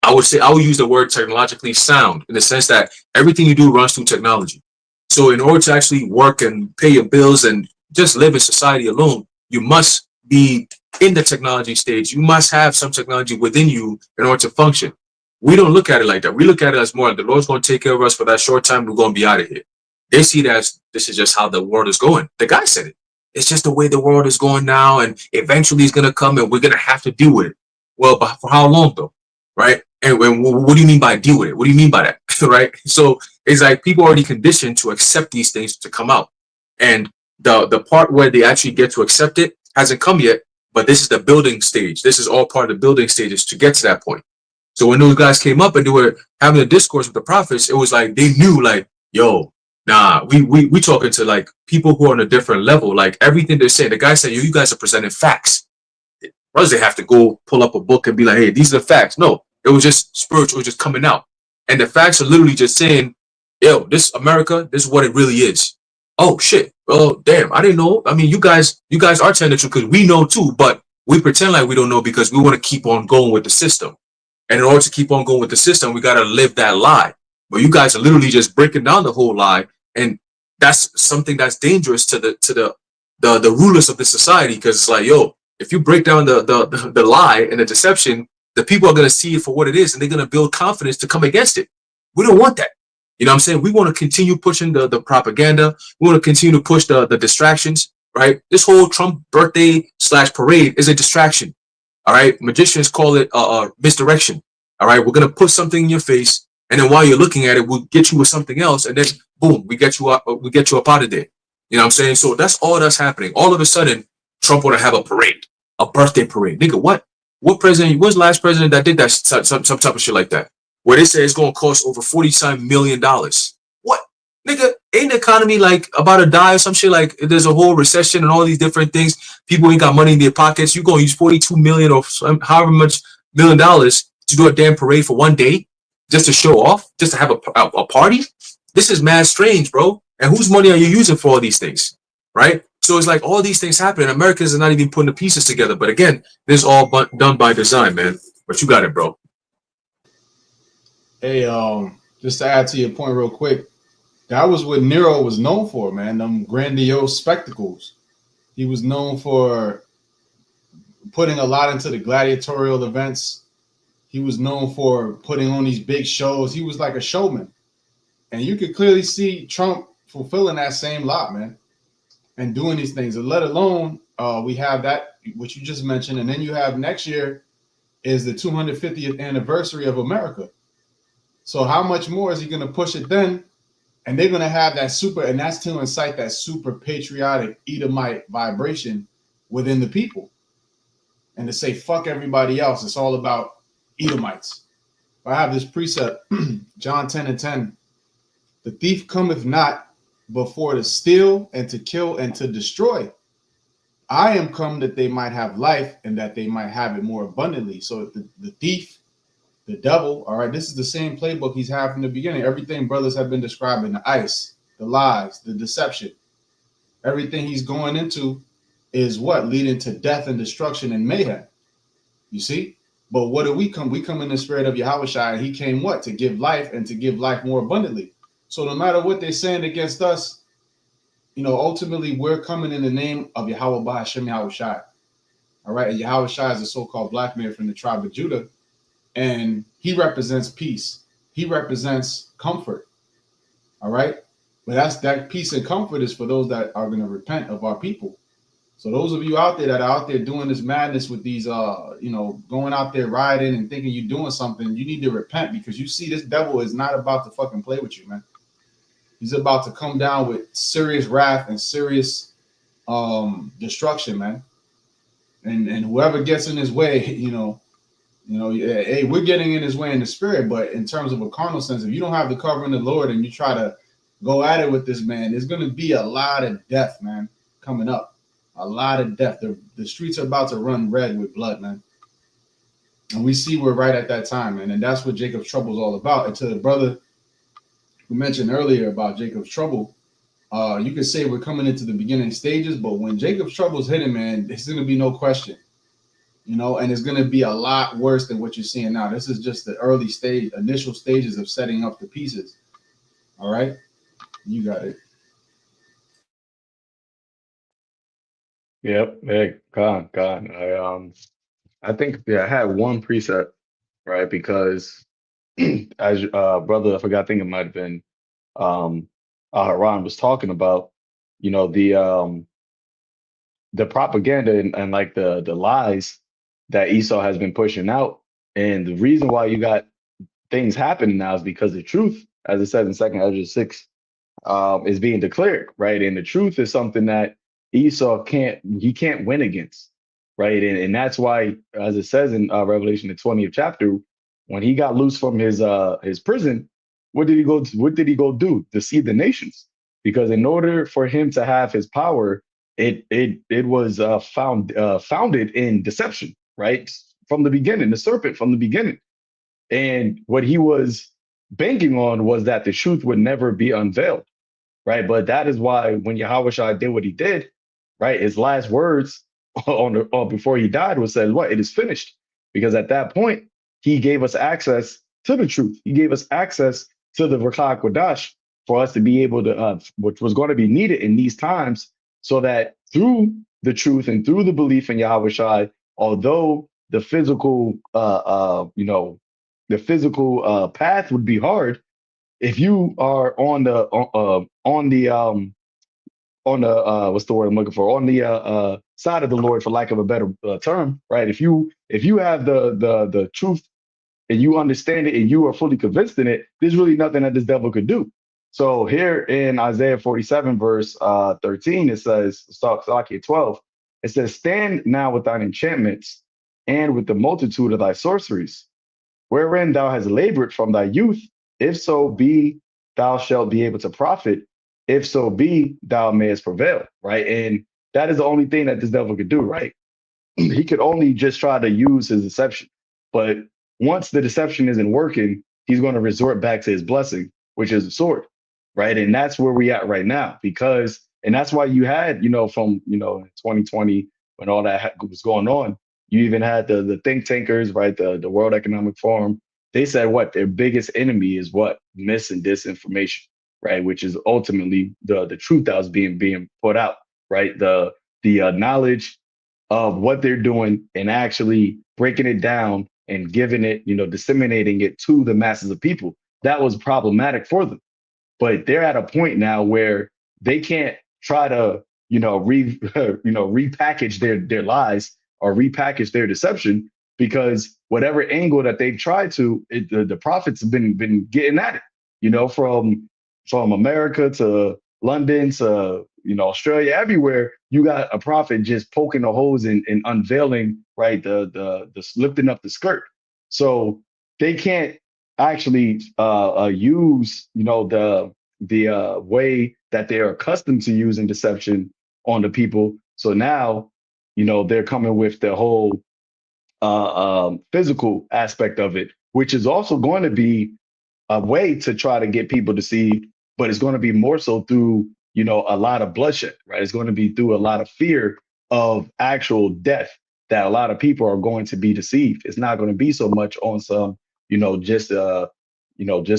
would use the word technologically sound, in the sense that everything you do runs through technology. So in order to actually work and pay your bills and just live in society alone, you must be in the technology stage. You must have some technology within you in order to function. We don't look at it like that. We look at it as more like the Lord's going to take care of us for that short time. We're going to be out of here. They see it as, this is just how the world is going. The guy said it. It's just the way the world is going now, and eventually it's going to come and we're going to have to deal with it. Well, but for how long though? Right? And what do you mean by deal with it? What do you mean by that? Right? So it's like people are already conditioned to accept these things to come out. And the part where they actually get to accept it hasn't come yet, but this is the building stage. This is all part of the building stages to get to that point. So when those guys came up and they were having a discourse with the prophets, it was like they knew, like, yo, nah, we talking to like people who are on a different level. Like everything they're saying, the guy said, yo, you guys are presenting facts. Brothers, they have to go pull up a book and be like, hey, these are the facts. No, it was just spiritual, just coming out. And the facts are literally just saying, yo, this America, this is what it really is. Oh shit. Well, damn, I didn't know. I mean, you guys are telling the truth, because we know too, but we pretend like we don't know because we want to keep on going with the system. And in order to keep on going with the system, we got to live that lie. But you guys are literally just breaking down the whole lie. And that's something that's dangerous to the rulers of the society, because it's like, yo, if you break down the lie and the deception, the people are going to see it for what it is, and they're going to build confidence to come against it. We don't want that. You know what I'm saying? We want to continue pushing the propaganda. We want to continue to push the distractions, right? This whole Trump birthday / parade is a distraction. All right. Magicians call it misdirection. All right. We're going to put something in your face, and then while you're looking at it, we'll get you with something else. And then boom, we get you up out of there. You know what I'm saying? So that's all that's happening. All of a sudden, Trump want to have a parade, a birthday parade. Nigga, what president, what's the last president that did that, some type of shit like that? where they say it's going to cost over $47 million. What? Nigga, ain't the economy like about to die or some shit? Like there's a whole recession and all these different things. People ain't got money in their pockets. You going to use 42 million or however much $1 million to do a damn parade for one day just to show off, just to have a party? This is mad strange, bro. And whose money are you using for all these things, right? So it's like all these things happen, and Americans are not even putting the pieces together. But again, this is all done by design, man. But you got it, bro. Hey, just to add to your point real quick, that was what Nero was known for, man. Them grandiose spectacles. He was known for putting a lot into the gladiatorial events. He was known for putting on these big shows. He was like a showman. And you could clearly see Trump fulfilling that same lot, man, and doing these things. And let alone we have that, which you just mentioned. And then you have next year is the 250th anniversary of America. So how much more is he going to push it then? And they're going to have that super, and that's to incite that super patriotic Edomite vibration within the people. And to say, fuck everybody else. It's all about Edomites. I have this precept, John 10:10. The thief cometh not before to steal and to kill and to destroy. I am come that they might have life and that they might have it more abundantly. So the thief, the devil, all right, this is the same playbook he's had from the beginning. Everything brothers have been describing, the ice, the lies, the deception, everything he's going into is what? Leading to death and destruction and mayhem. You see? But what do we come? We come in the spirit of Yahawashi, and he came what? To give life and to give life more abundantly. So no matter what they're saying against us, you know, ultimately we're coming in the name of Yahweh Bahashem Yahawashi. All right. And Yahawashi is a so-called black man from the tribe of Judah. And he represents peace. He represents comfort. All right. But that peace and comfort is for those that are going to repent of our people. So those of you out there that are out there doing this madness with these, you know, going out there riding and thinking you're doing something, you need to repent, because you see this devil is not about to fucking play with you, man. He's about to come down with serious wrath and serious destruction, man. And whoever gets in his way, you know, hey, we're getting in his way in the spirit, but in terms of a carnal sense, if you don't have the covering of the Lord and you try to go at it with this man, there's going to be a lot of death, man, coming up. A lot of death. The streets are about to run red with blood, man. And we see we're right at that time, man. And that's what Jacob's trouble is all about. And to the brother who mentioned earlier about Jacob's trouble, you could say we're coming into the beginning stages, but when Jacob's trouble is hitting, man, there's going to be no question, you know, and it's going to be a lot worse than what you're seeing now. This is just the early stage, initial stages of setting up the pieces. All right. You got it. Yep. Hey, God. I think I had one preset, right? Because as brother, I forgot, I think it might have been Haran was talking about, you know, the propaganda and like the lies that Esau has been pushing out. And the reason why you got things happening now is because the truth, as it says in 2 Ezra 6, is being declared, right? And the truth is something that Esau can't win against, right? And that's why, as it says in Revelation, the 20th chapter, when he got loose from his prison, what did he go do? Deceive the nations. Because in order for him to have his power, it was founded in deception, right? From the beginning, the serpent from the beginning. And what he was banking on was that the truth would never be unveiled, right? But that is why when Yahawashi did what he did, right, his last words before he died was said, "What? It is finished." Because at that point, he gave us access to the truth. He gave us access to the Rakah Kodash for us to be able to, which was going to be needed in these times, so that through the truth and through the belief in Yahawashi, although the physical, the physical path would be hard, if you are on the what's the word I'm looking for, on the side of the Lord, for lack of a better term, right? If you have the truth and you understand it and you are fully convinced in it, there's really nothing that this devil could do. So here in Isaiah 47 verse 13, it says, 12, it says, "Stand now with thine enchantments and with the multitude of thy sorceries. wherein thou hast labored from thy youth, if so be thou shalt be able to profit, if so be thou mayest prevail, right? And that is the only thing that this devil could do, right? He could only just try to use his deception. But once the deception isn't working, he's going to resort back to his blessing, which is the sword, right? And that's where we at right now, because, and that's why you had, from, 2020, when all that was going on, you even had the think tankers, right? The World Economic Forum. They said what their biggest enemy is what? Mis and disinformation, right? Which is ultimately the truth that was being put out, right? The knowledge of what they're doing and actually breaking it down and giving it, disseminating it to the masses of people. That was problematic for them. But they're at a point now where they can't try to, repackage their lies or repackage their deception, because whatever angle that they've tried to, the prophets have been getting at it, from America to London to Australia, everywhere you got a prophet just poking the holes and unveiling, right, the lifting up the skirt. So they can't actually use the way that they're accustomed to using deception on the people. So now they're coming with the whole physical aspect of it, which is also going to be a way to try to get people deceived, but it's going to be more so through, a lot of bloodshed, right? It's going to be through a lot of fear of actual death that a lot of people are going to be deceived. It's not going to be so much on some, just a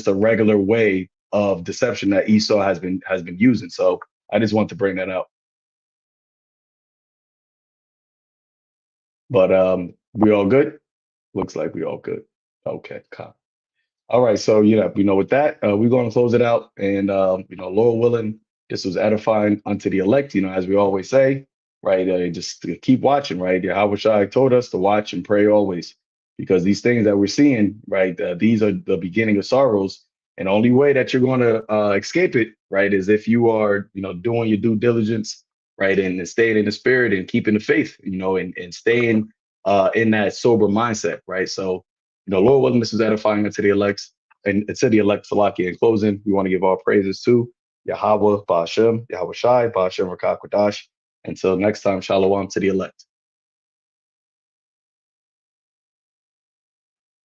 regular way of deception that Esau has been using. So I just want to bring that out. But we all good? Looks like we all good. Okay, cool. All right, so with that, we're going to close it out, and Lord willing, this was edifying unto the elect. As we always say, right? Just to keep watching, right? Yahawashi told us to watch and pray always, because these things that we're seeing, right? These are the beginning of sorrows, and the only way that you're going to escape it, right, is if you are, doing your due diligence, right, and staying in the spirit and keeping the faith, and staying in that sober mindset, right? So. Lord willing, this is edifying unto the elects and to the elect Salaki. In closing, we want to give all praises to Yahweh, Ba'ashem, Yahawashi, Ba'ashem Rakak Quadash. Until next time, Shalom to the elect.